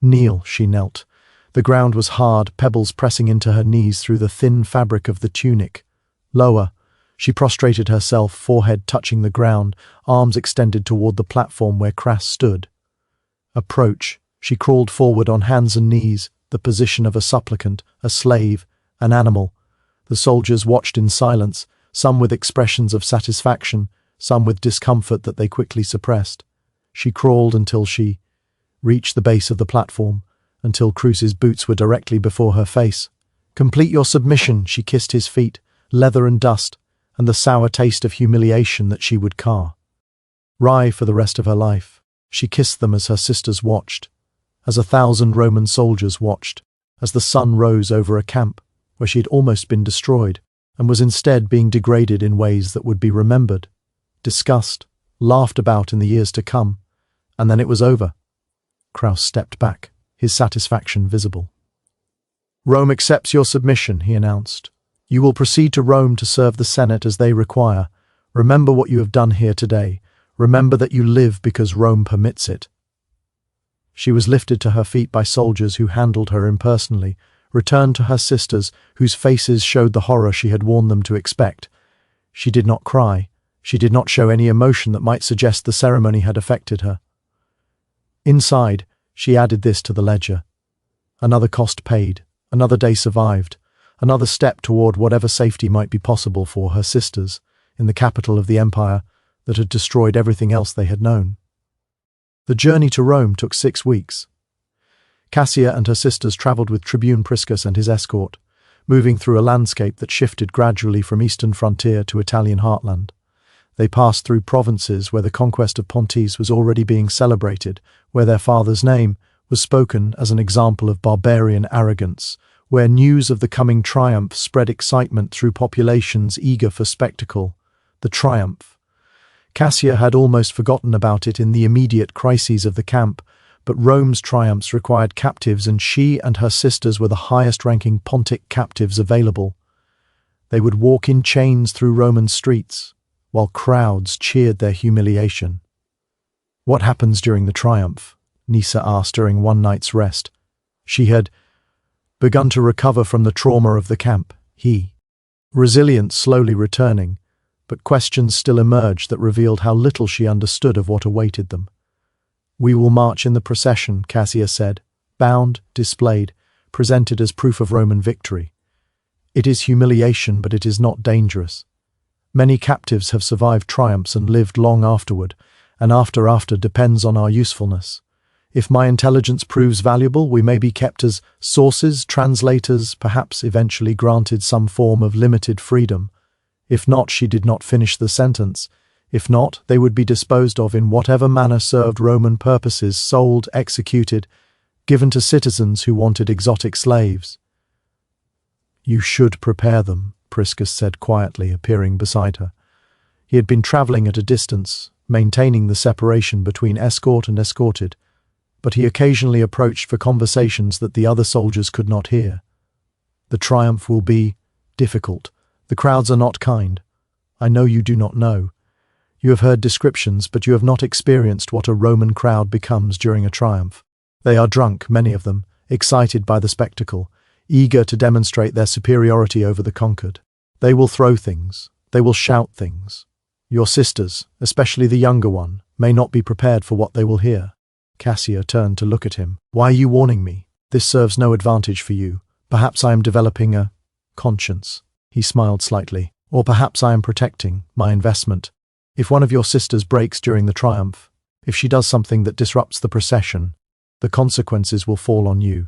Kneel, she knelt. The ground was hard, pebbles pressing into her knees through the thin fabric of the tunic. Lower, she prostrated herself, forehead touching the ground, arms extended toward the platform where Crassus stood. Approach, she crawled forward on hands and knees, the position of a supplicant, a slave, an animal. The soldiers watched in silence, some with expressions of satisfaction, some with discomfort that they quickly suppressed. She crawled until she Reach the base of the platform, until Cruce's boots were directly before her face. Complete your submission, she kissed his feet, leather and dust, and the sour taste of humiliation that she would car. Wry for the rest of her life. She kissed them as her sisters watched, as 1,000 Roman soldiers watched, as the sun rose over a camp where she had almost been destroyed and was instead being degraded in ways that would be remembered, discussed, laughed about in the years to come, and then it was over. Kraus stepped back, his satisfaction visible. Rome accepts your submission, he announced. You will proceed to Rome to serve the Senate as they require. Remember what you have done here today. Remember that you live because Rome permits it. She was lifted to her feet by soldiers who handled her impersonally, returned to her sisters, whose faces showed the horror she had warned them to expect. She did not cry. She did not show any emotion that might suggest the ceremony had affected her. Inside, she added this to the ledger. Another cost paid, another day survived, another step toward whatever safety might be possible for her sisters in the capital of the empire that had destroyed everything else they had known. The journey to Rome took 6 weeks. Cassia and her sisters travelled with Tribune Priscus and his escort, moving through a landscape that shifted gradually from eastern frontier to Italian heartland. They passed through provinces where the conquest of Pontus was already being celebrated, where their father's name was spoken as an example of barbarian arrogance, where news of the coming triumph spread excitement through populations eager for spectacle. The triumph. Cassia had almost forgotten about it in the immediate crises of the camp, but Rome's triumphs required captives, and she and her sisters were the highest-ranking Pontic captives available. They would walk in chains through Roman streets, while crowds cheered their humiliation. What happens during the triumph? Nisa asked during one night's rest. She had begun to recover from the trauma of the camp. Resilience slowly returning, but questions still emerged that revealed how little she understood of what awaited them. We will march in the procession, Cassia said, bound, displayed, presented as proof of Roman victory. It is humiliation, but it is not dangerous. Many captives have survived triumphs and lived long afterward, and after depends on our usefulness. If my intelligence proves valuable, we may be kept as sources, translators, perhaps eventually granted some form of limited freedom. If not, she did not finish the sentence. If not, they would be disposed of in whatever manner served Roman purposes, sold, executed, given to citizens who wanted exotic slaves. You should prepare them, Priscus said quietly, appearing beside her. He had been travelling at a distance, maintaining the separation between escort and escorted, but he occasionally approached for conversations that the other soldiers could not hear. The triumph will be difficult. The crowds are not kind. I know you do not know. You have heard descriptions, but you have not experienced what a Roman crowd becomes during a triumph. They are drunk, many of them, excited by the spectacle, eager to demonstrate their superiority over the conquered. They will throw things. They will shout things. Your sisters, especially the younger one, may not be prepared for what they will hear. Cassia turned to look at him. Why are you warning me? This serves no advantage for you. Perhaps I am developing a conscience. He smiled slightly. Or perhaps I am protecting my investment. If one of your sisters breaks during the triumph, if she does something that disrupts the procession, the consequences will fall on you.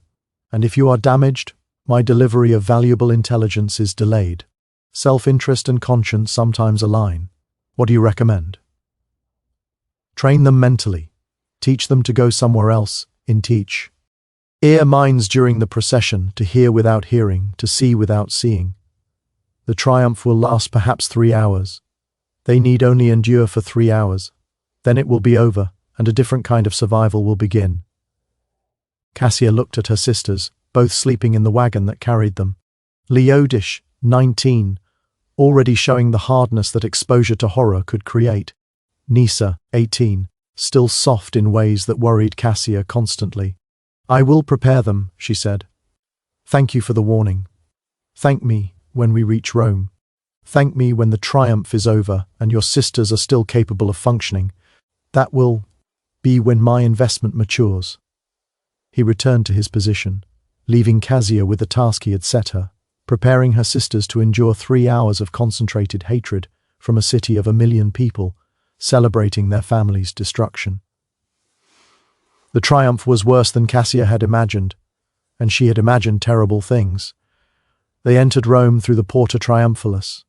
And if you are damaged, my delivery of valuable intelligence is delayed. Self-interest and conscience sometimes align. What do you recommend? Train them mentally. Teach them to go somewhere else, teach. Ear minds during the procession, to hear without hearing, to see without seeing. The triumph will last perhaps 3 hours. They need only endure for 3 hours. Then it will be over, and a different kind of survival will begin. Cassia looked at her sisters, both sleeping in the wagon that carried them. Leodish, 19, already showing the hardness that exposure to horror could create. Nisa, 18, still soft in ways that worried Cassia constantly. I will prepare them, she said. Thank you for the warning. Thank me when we reach Rome. Thank me when the triumph is over and your sisters are still capable of functioning. That will be when my investment matures. He returned to his position, leaving Cassia with the task he had set her, preparing her sisters to endure 3 hours of concentrated hatred from a city of 1 million people, celebrating their family's destruction. The triumph was worse than Cassia had imagined, and she had imagined terrible things. They entered Rome through the Porta Triumphalis,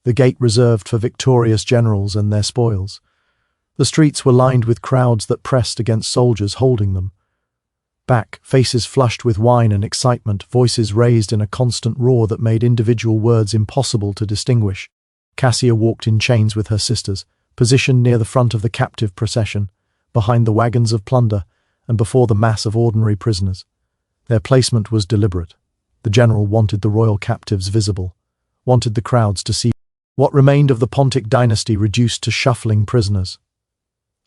the gate reserved for victorious generals and their spoils. The streets were lined with crowds that pressed against soldiers holding them. Back, faces flushed with wine and excitement, voices raised in a constant roar that made individual words impossible to distinguish. Cassia walked in chains with her sisters, positioned near the front of the captive procession, behind the wagons of plunder, and before the mass of ordinary prisoners. Their placement was deliberate. The general wanted the royal captives visible, wanted the crowds to see what remained of the Pontic dynasty reduced to shuffling prisoners.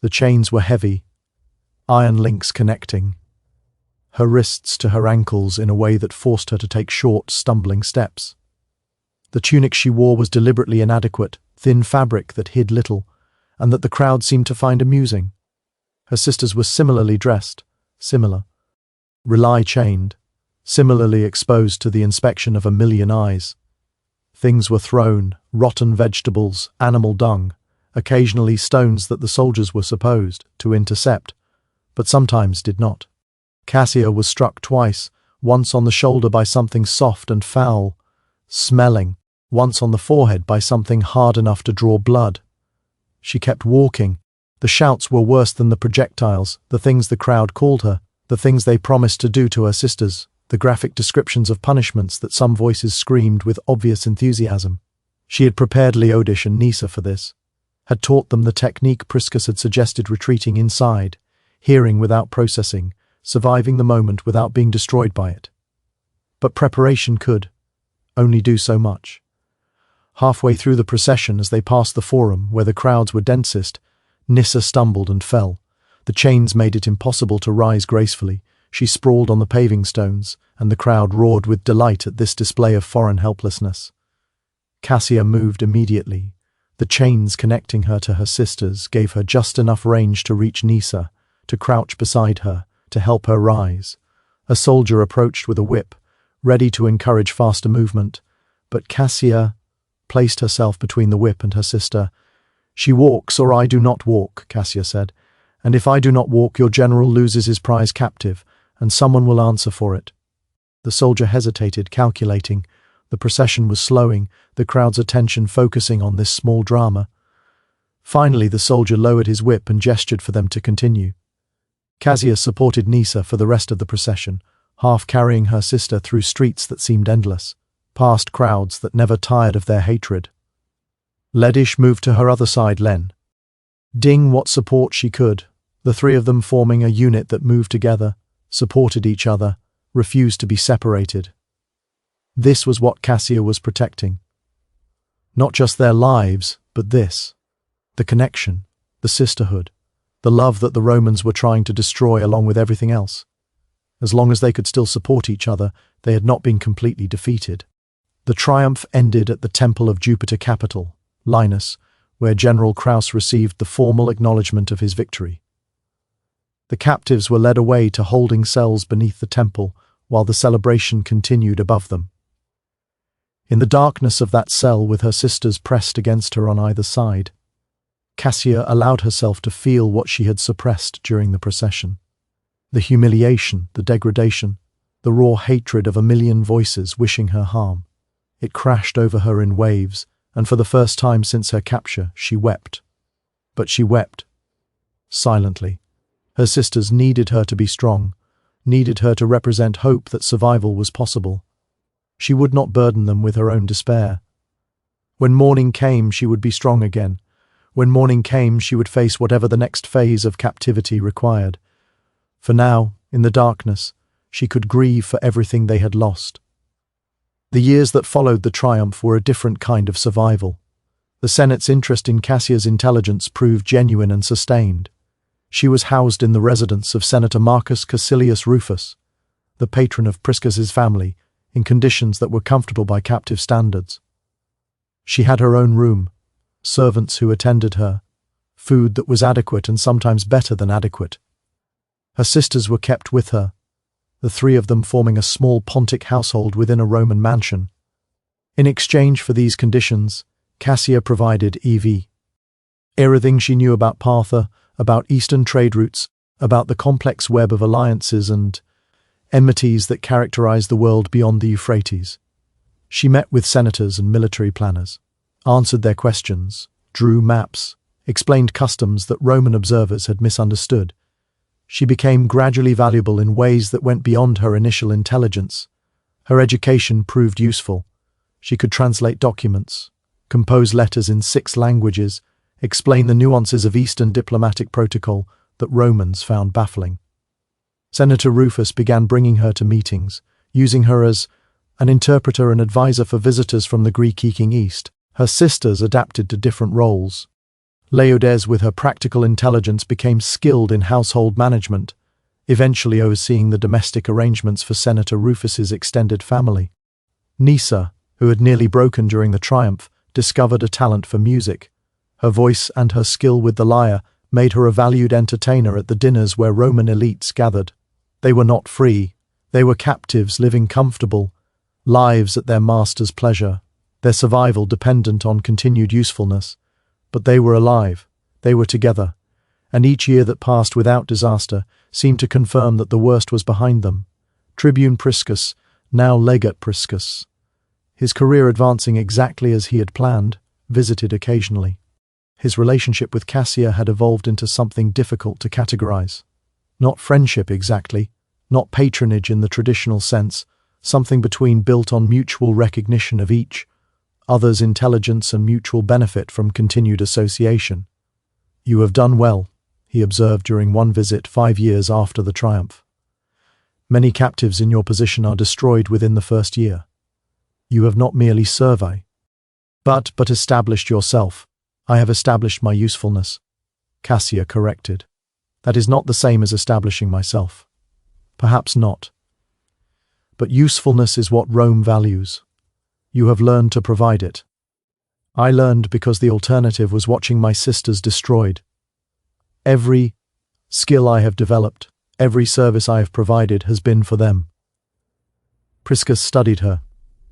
The chains were heavy, iron links connecting her wrists to her ankles in a way that forced her to take short, stumbling steps. The tunic she wore was deliberately inadequate, thin fabric that hid little, and that the crowd seemed to find amusing. Her sisters were similarly dressed, chained, similarly exposed to the inspection of a million eyes. Things were thrown, rotten vegetables, animal dung, occasionally stones that the soldiers were supposed to intercept, but sometimes did not. Cassia was struck twice, once on the shoulder by something soft and foul, smelling, once on the forehead by something hard enough to draw blood. She kept walking. The shouts were worse than the projectiles, the things the crowd called her, the things they promised to do to her sisters, the graphic descriptions of punishments that some voices screamed with obvious enthusiasm. She had prepared Leodish and Nisa for this, had taught them the technique Priscus had suggested, retreating inside, hearing without processing, surviving the moment without being destroyed by it. But preparation could only do so much. Halfway through the procession, as they passed the forum, where the crowds were densest, Nisa stumbled and fell. The chains made it impossible to rise gracefully. She sprawled on the paving stones, and the crowd roared with delight at this display of foreign helplessness. Cassia moved immediately. The chains connecting her to her sisters gave her just enough range to reach Nisa, to crouch beside her, to help her rise. A soldier approached with a whip, ready to encourage faster movement, but Cassia placed herself between the whip and her sister. "She walks, or I do not walk," Cassia said, "and if I do not walk, your general loses his prize captive, and someone will answer for it." The soldier hesitated, calculating. The procession was slowing, the crowd's attention focusing on this small drama. Finally, the soldier lowered his whip and gestured for them to continue. Cassia supported Nisa for the rest of the procession, half carrying her sister through streets that seemed endless, past crowds that never tired of their hatred. Leodish moved to her other side, lending what support she could, the three of them forming a unit that moved together, supported each other, refused to be separated. This was what Cassia was protecting. Not just their lives, but this. The connection, the sisterhood, the love that the Romans were trying to destroy along with everything else. As long as they could still support each other, they had not been completely defeated. The triumph ended at the Temple of Jupiter Capitol, Linus, where General Kraus received the formal acknowledgement of his victory. The captives were led away to holding cells beneath the temple, while the celebration continued above them. In the darkness of that cell, with her sisters pressed against her on either side, Cassia allowed herself to feel what she had suppressed during the procession. The humiliation, the degradation, the raw hatred of a million voices wishing her harm. It crashed over her in waves, and for the first time since her capture, she wept. But she wept silently. Her sisters needed her to be strong, needed her to represent hope that survival was possible. She would not burden them with her own despair. When morning came, she would be strong again. When morning came, she would face whatever the next phase of captivity required. For now, in the darkness, she could grieve for everything they had lost. The years that followed the triumph were a different kind of survival. The Senate's interest in Cassia's intelligence proved genuine and sustained. She was housed in the residence of Senator Marcus Caecilius Rufus, the patron of Priscus's family, in conditions that were comfortable by captive standards. She had her own room, servants who attended her, food that was adequate and sometimes better than adequate. Her sisters were kept with her, the three of them forming a small Pontic household within a Roman mansion. In exchange for these conditions, Cassia provided everything she knew about Partha, about Eastern trade routes, about the complex web of alliances and enmities that characterize the world beyond the Euphrates. She met with senators and military planners, answered their questions, drew maps, explained customs that Roman observers had misunderstood. She became gradually valuable in ways that went beyond her initial intelligence. Her education proved useful. She could translate documents, compose letters in 6 languages, explain the nuances of Eastern diplomatic protocol that Romans found baffling. Senator Rufus began bringing her to meetings, using her as an interpreter and advisor for visitors from the Greek-speaking East. Her sisters adapted to different roles. Leodes, with her practical intelligence, became skilled in household management, eventually overseeing the domestic arrangements for Senator Rufus's extended family. Nisa, who had nearly broken during the triumph, discovered a talent for music. Her voice and her skill with the lyre made her a valued entertainer at the dinners where Roman elites gathered. They were not free. They were captives living comfortable lives at their master's pleasure, their survival dependent on continued usefulness. But they were alive, they were together, and each year that passed without disaster seemed to confirm that the worst was behind them. Tribune Priscus, now Legate Priscus, his career advancing exactly as he had planned, visited occasionally. His relationship with Cassia had evolved into something difficult to categorize. Not friendship exactly, not patronage in the traditional sense, something between, built on mutual recognition of each other's intelligence and mutual benefit from continued association. "You have done well," he observed during one visit 5 years after the triumph. "Many captives in your position are destroyed within the first year. You have not merely surveyed, but established yourself." "I have established my usefulness," Cassia corrected. "That is not the same as establishing myself." "Perhaps not. But usefulness is what Rome values. You have learned to provide it. I learned because the alternative was watching my sisters destroyed. Every skill I have developed, every service I have provided has been for them." Priscus studied her.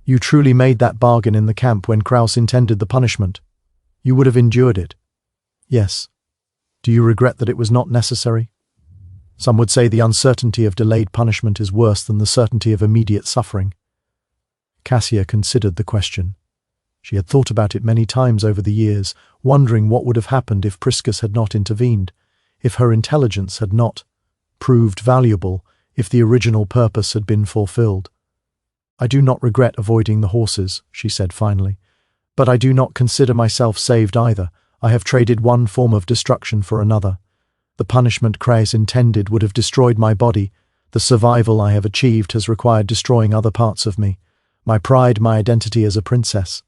"You truly made that bargain in the camp when Kraus intended the punishment. You would have endured it." "Yes. Do you regret that it was not necessary?" "Some would say the uncertainty of delayed punishment is worse than the certainty of immediate suffering." Cassia considered the question. She had thought about it many times over the years, wondering what would have happened if Priscus had not intervened, if her intelligence had not proved valuable, if the original purpose had been fulfilled. "I do not regret avoiding the horses," she said finally. "But I do not consider myself saved either. I have traded one form of destruction for another. The punishment Kraus intended would have destroyed my body. The survival I have achieved has required destroying other parts of me. My pride, my identity as a princess,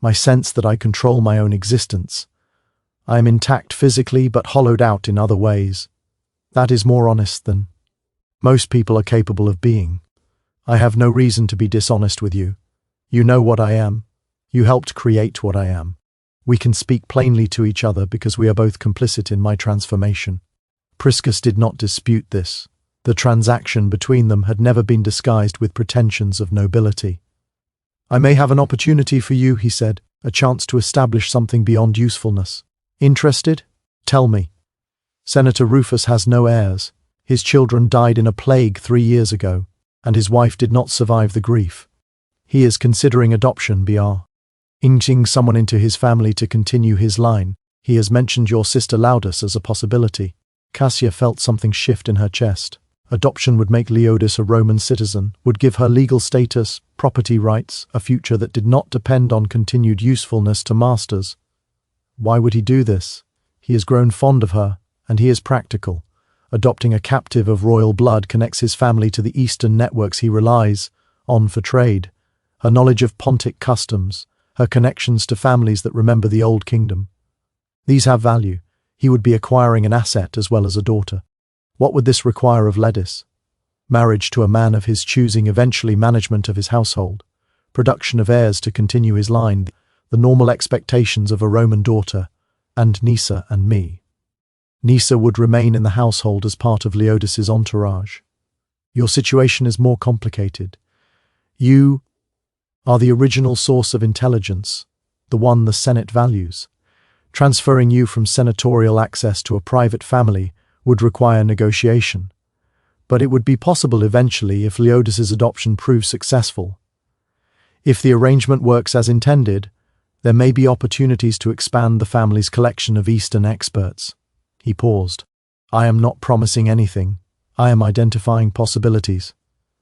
my sense that I control my own existence. I am intact physically but hollowed out in other ways. That is more honest than most people are capable of being. I have no reason to be dishonest with you. You know what I am. You helped create what I am. We can speak plainly to each other because we are both complicit in my transformation." Priscus did not dispute this. The transaction between them had never been disguised with pretensions of nobility. "I may have an opportunity for you," he said, "a chance to establish something beyond usefulness. Interested? Tell me." "Senator Rufus has no heirs. His children died in a plague 3 years ago, and his wife did not survive the grief. He is considering adoption, Br. Inching someone into his family to continue his line. He has mentioned your sister Laudus as a possibility." Cassia felt something shift in her chest. Adoption would make Leodes a Roman citizen, would give her legal status, property rights, a future that did not depend on continued usefulness to masters. Why would he do this? He has grown fond of her, and he is practical. Adopting a captive of royal blood connects his family to the Eastern networks he relies on for trade. Her knowledge of Pontic customs, her connections to families that remember the Old Kingdom. These have value. He would be acquiring an asset as well as a daughter. What would this require of Ledis? Marriage to a man of his choosing, eventually management of his household, production of heirs to continue his line, the normal expectations of a Roman daughter, and Nisa and me. Nisa would remain in the household as part of Leodes's entourage. Your situation is more complicated. You are the original source of intelligence, the one the Senate values. Transferring you from senatorial access to a private family would require negotiation. But it would be possible eventually if Leodis's adoption proves successful. If the arrangement works as intended, there may be opportunities to expand the family's collection of Eastern experts. He paused. I am not promising anything. I am identifying possibilities.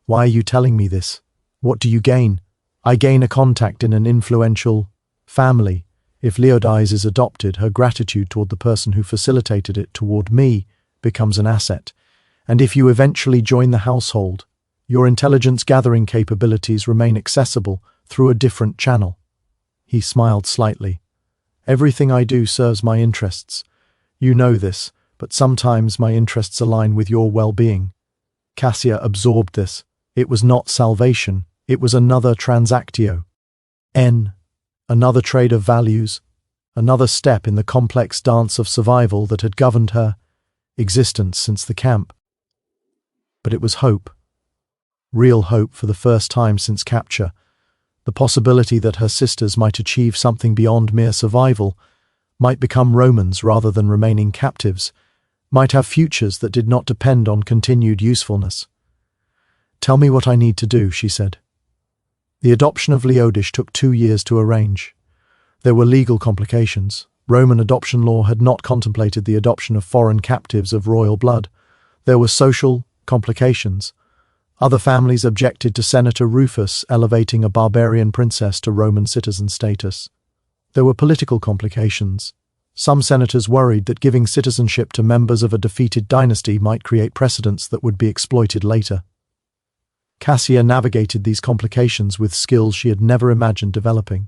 Why are you telling me this? What do you gain? I gain a contact in an influential family. If Leodis is adopted, her gratitude toward the person who facilitated it toward me becomes an asset. And if you eventually join the household, your intelligence-gathering capabilities remain accessible through a different channel. He smiled slightly. Everything I do serves my interests. You know this, but sometimes my interests align with your well-being. Cassia absorbed this. It was not salvation. It was another transactio. Another trade of values. Another step in the complex dance of survival that had governed her existence since the camp. But it was hope. Real hope for the first time since capture. The possibility that her sisters might achieve something beyond mere survival, might become Romans rather than remaining captives, might have futures that did not depend on continued usefulness. Tell me what I need to do, she said. The adoption of Leodis took 2 years to arrange. There were legal complications. Roman adoption law had not contemplated the adoption of foreign captives of royal blood. There were social complications. Other families objected to Senator Rufus elevating a barbarian princess to Roman citizen status. There were political complications. Some senators worried that giving citizenship to members of a defeated dynasty might create precedents that would be exploited later. Cassia navigated these complications with skills she had never imagined developing.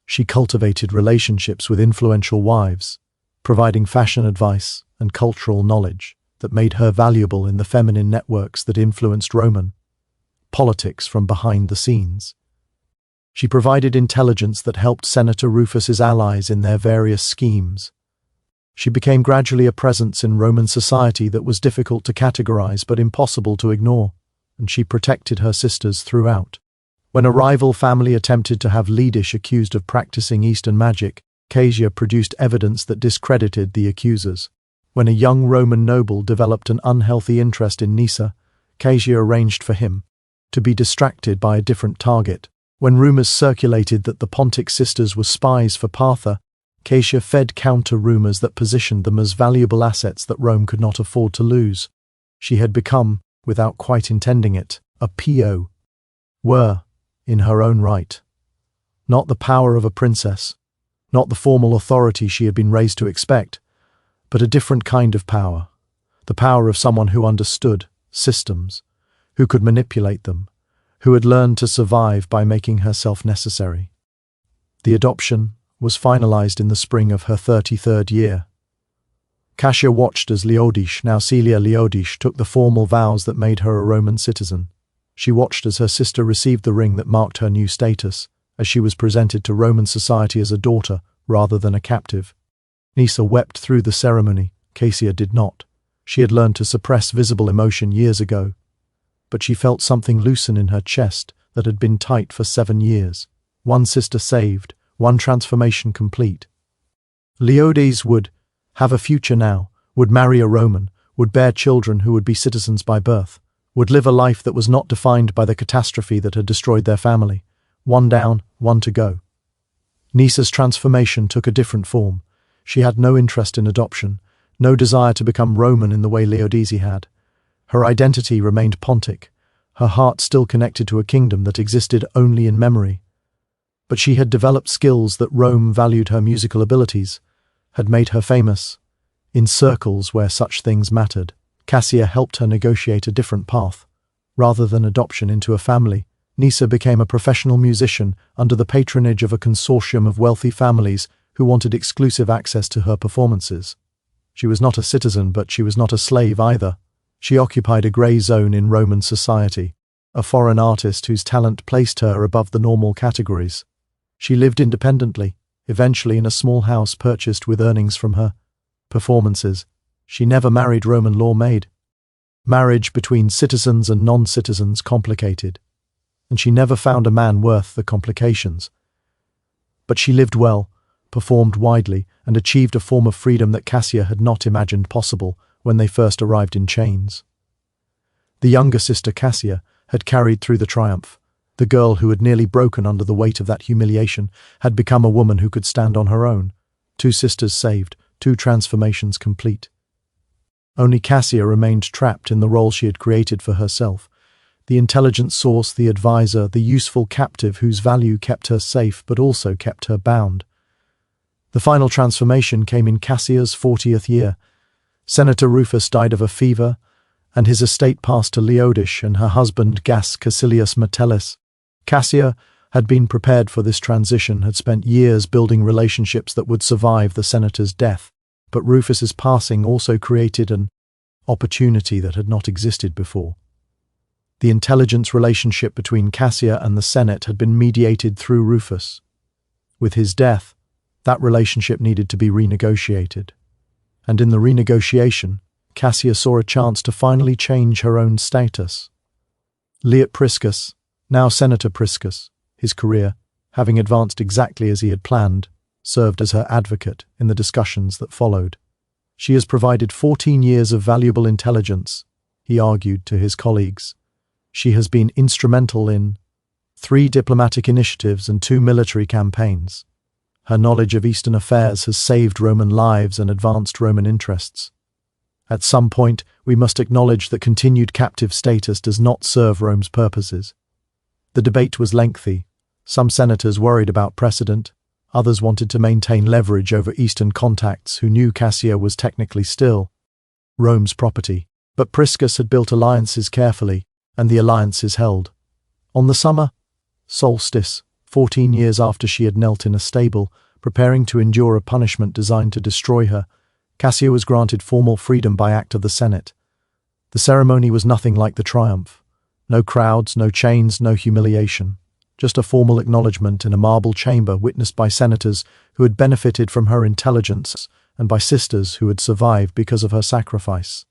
She cultivated relationships with influential wives, providing fashion advice and cultural knowledge that made her valuable in the feminine networks that influenced Roman politics from behind the scenes. She provided intelligence that helped Senator Rufus's allies in their various schemes. She became gradually a presence in Roman society that was difficult to categorize but impossible to ignore, and she protected her sisters throughout. When a rival family attempted to have Leodis accused of practicing Eastern magic, Cassia produced evidence that discredited the accusers. When a young Roman noble developed an unhealthy interest in Nyssa, Cassia arranged for him to be distracted by a different target. When rumors circulated that the Pontic sisters were spies for Partha, Cassia fed counter-rumors that positioned them as valuable assets that Rome could not afford to lose. She had become, without quite intending it, a PO. In her own right. Not the power of a princess, not the formal authority she had been raised to expect, but a different kind of power, the power of someone who understood systems, who could manipulate them, who had learned to survive by making herself necessary. The adoption was finalized in the spring of her 33rd year. Cassia watched as Leodis, now Celia Leodis, took the formal vows that made her a Roman citizen. She watched as her sister received the ring that marked her new status, as she was presented to Roman society as a daughter rather than a captive. Nyssa wept through the ceremony. Cassia did not. She had learned to suppress visible emotion years ago. But she felt something loosen in her chest that had been tight for 7 years. One sister saved, one transformation complete. Leodis would have a future now, would marry a Roman, would bear children who would be citizens by birth, would live a life that was not defined by the catastrophe that had destroyed their family. One down, one to go. Nyssa's transformation took a different form. She had no interest in adoption, no desire to become Roman in the way Leodis had. Her identity remained Pontic, her heart still connected to a kingdom that existed only in memory. But she had developed skills that Rome valued. Her musical abilities had made her famous in circles where such things mattered. Cassia helped her negotiate a different path. Rather than adoption into a family, Nyssa became a professional musician under the patronage of a consortium of wealthy families who wanted exclusive access to her performances. She was not a citizen, but she was not a slave either. She occupied a grey zone in Roman society, a foreign artist whose talent placed her above the normal categories. She lived independently, eventually in a small house purchased with earnings from her performances. She never married. Roman law made marriage between citizens and non-citizens complicated, and she never found a man worth the complications. But she lived well, performed widely, and achieved a form of freedom that Cassia had not imagined possible, when they first arrived in chains. The younger sister Cassia had carried through the triumph. The girl who had nearly broken under the weight of that humiliation had become a woman who could stand on her own. 2 sisters saved, 2 transformations complete. Only Cassia remained trapped in the role she had created for herself. The intelligent source, the advisor, the useful captive whose value kept her safe but also kept her bound. The final transformation came in Cassia's 40th year. Senator Rufus died of a fever, and his estate passed to Leodish and her husband Gas Caecilius Metellus. Cassia had been prepared for this transition, had spent years building relationships that would survive the senator's death. But Rufus's passing also created an opportunity that had not existed before. The intelligence relationship between Cassia and the Senate had been mediated through Rufus. With his death, that relationship needed to be renegotiated. And in the renegotiation, Cassia saw a chance to finally change her own status. Leot Priscus, now Senator Priscus, his career, having advanced exactly as he had planned, served as her advocate in the discussions that followed. She has provided 14 years of valuable intelligence, he argued to his colleagues. She has been instrumental in 3 diplomatic initiatives and 2 military campaigns. Her knowledge of Eastern affairs has saved Roman lives and advanced Roman interests. At some point, we must acknowledge that continued captive status does not serve Rome's purposes. The debate was lengthy. Some senators worried about precedent. Others wanted to maintain leverage over Eastern contacts who knew Cassia was technically still Rome's property. But Priscus had built alliances carefully, and the alliances held. On the summer solstice, 14 years after she had knelt in a stable, preparing to endure a punishment designed to destroy her, Cassia was granted formal freedom by act of the Senate. The ceremony was nothing like the triumph. No crowds, no chains, no humiliation. Just a formal acknowledgement in a marble chamber witnessed by senators who had benefited from her intelligence and by sisters who had survived because of her sacrifice.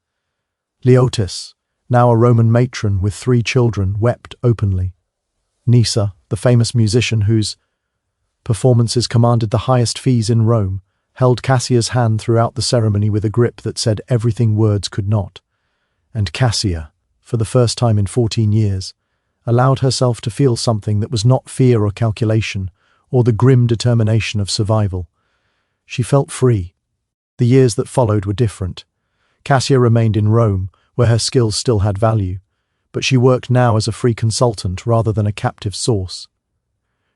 Leotis, now a Roman matron with 3 children, wept openly. Nysa, the famous musician whose performances commanded the highest fees in Rome, held Cassia's hand throughout the ceremony with a grip that said everything words could not. And Cassia, for the first time in 14 years, allowed herself to feel something that was not fear or calculation, or the grim determination of survival. She felt free. The years that followed were different. Cassia remained in Rome, where her skills still had value, but she worked now as a free consultant rather than a captive source.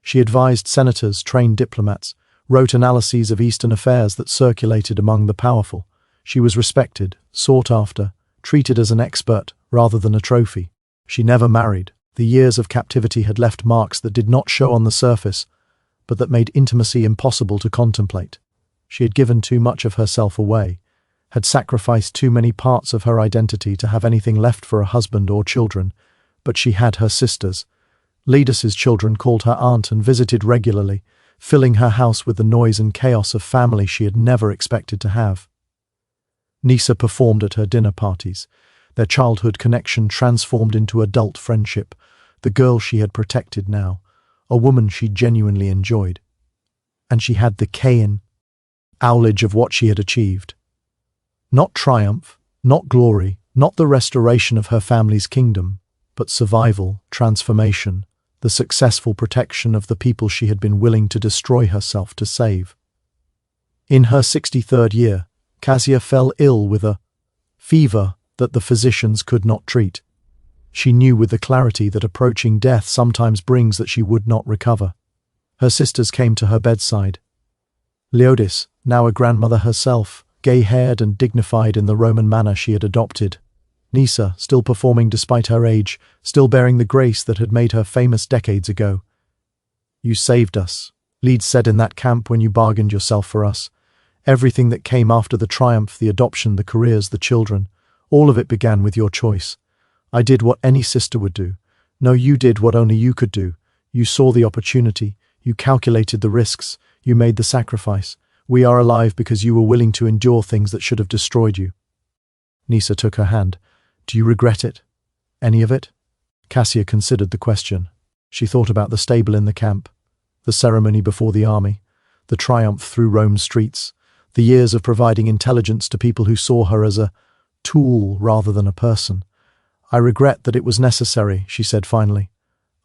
She advised senators, trained diplomats, wrote analyses of Eastern affairs that circulated among the powerful. She was respected, sought after, treated as an expert rather than a trophy. She never married. The years of captivity had left marks that did not show on the surface, but that made intimacy impossible to contemplate. She had given too much of herself away, had sacrificed too many parts of her identity to have anything left for a husband or children, but she had her sisters. Ledus's children called her aunt and visited regularly, filling her house with the noise and chaos of family she had never expected to have. Nysa performed at her dinner parties, their childhood connection transformed into adult friendship, the girl she had protected now, a woman she genuinely enjoyed. And she had the Cain knowledge of what she had achieved. Not triumph, not glory, not the restoration of her family's kingdom, but survival, transformation, the successful protection of the people she had been willing to destroy herself to save. In her 63rd year, Cassia fell ill with a fever that the physicians could not treat. She knew with the clarity that approaching death sometimes brings that she would not recover. Her sisters came to her bedside. Leodis, now a grandmother herself, gay-haired and dignified in the Roman manner she had adopted. Nysa, still performing despite her age, still bearing the grace that had made her famous decades ago. "You saved us," Leeds said in that camp when you bargained yourself for us. Everything that came after the triumph, the adoption, the careers, the children, all of it began with your choice. I did what any sister would do. No, you did what only you could do. You saw the opportunity, you calculated the risks, you made the sacrifice. We are alive because you were willing to endure things that should have destroyed you. Nysa took her hand. Do you regret it? Any of it? Cassia considered the question. She thought about the stable in the camp, the ceremony before the army, the triumph through Rome's streets, the years of providing intelligence to people who saw her as a tool rather than a person. "I regret that it was necessary," she said finally.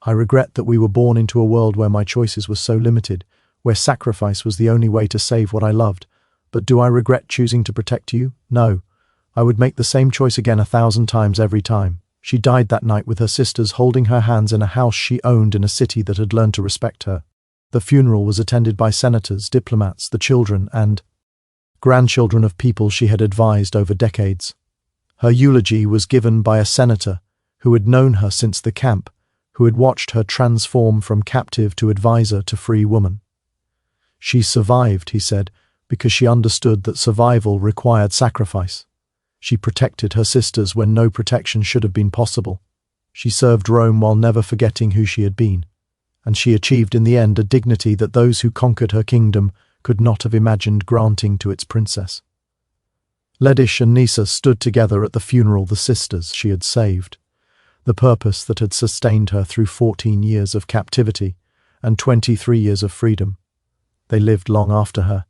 "I regret that we were born into a world where my choices were so limited, where sacrifice was the only way to save what I loved. But do I regret choosing to protect you? No. I would make the same choice again 1,000 times every time." She died that night with her sisters holding her hands in a house she owned in a city that had learned to respect her. The funeral was attended by senators, diplomats, the children and grandchildren of people she had advised over decades. Her eulogy was given by a senator who had known her since the camp, who had watched her transform from captive to advisor to free woman. "She survived," he said, "because she understood that survival required sacrifice. She protected her sisters when no protection should have been possible. She served Rome while never forgetting who she had been. And she achieved in the end a dignity that those who conquered her kingdom could not have imagined granting to its princess." Ledish and Nisa stood together at the funeral the sisters she had saved, the purpose that had sustained her through 14 years of captivity and 23 years of freedom. They lived long after her.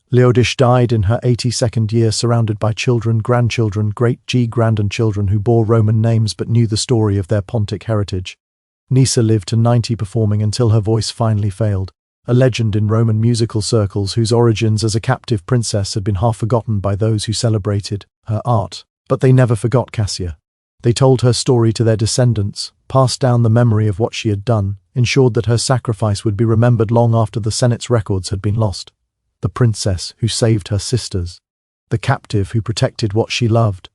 Leodish died in her 82nd year, surrounded by children, grandchildren, great-grandchildren who bore Roman names but knew the story of their Pontic heritage. Nisa lived to 90, performing until her voice finally failed, a legend in Roman musical circles whose origins as a captive princess had been half forgotten by those who celebrated her art. But they never forgot Cassia. They told her story to their descendants, passed down the memory of what she had done, ensured that her sacrifice would be remembered long after the Senate's records had been lost. The princess who saved her sisters, the captive who protected what she loved,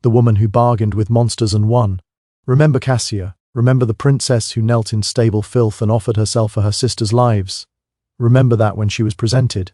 the woman who bargained with monsters and won. Remember Cassia, remember the princess who knelt in stable filth and offered herself for her sisters' lives. Remember that when she was presented,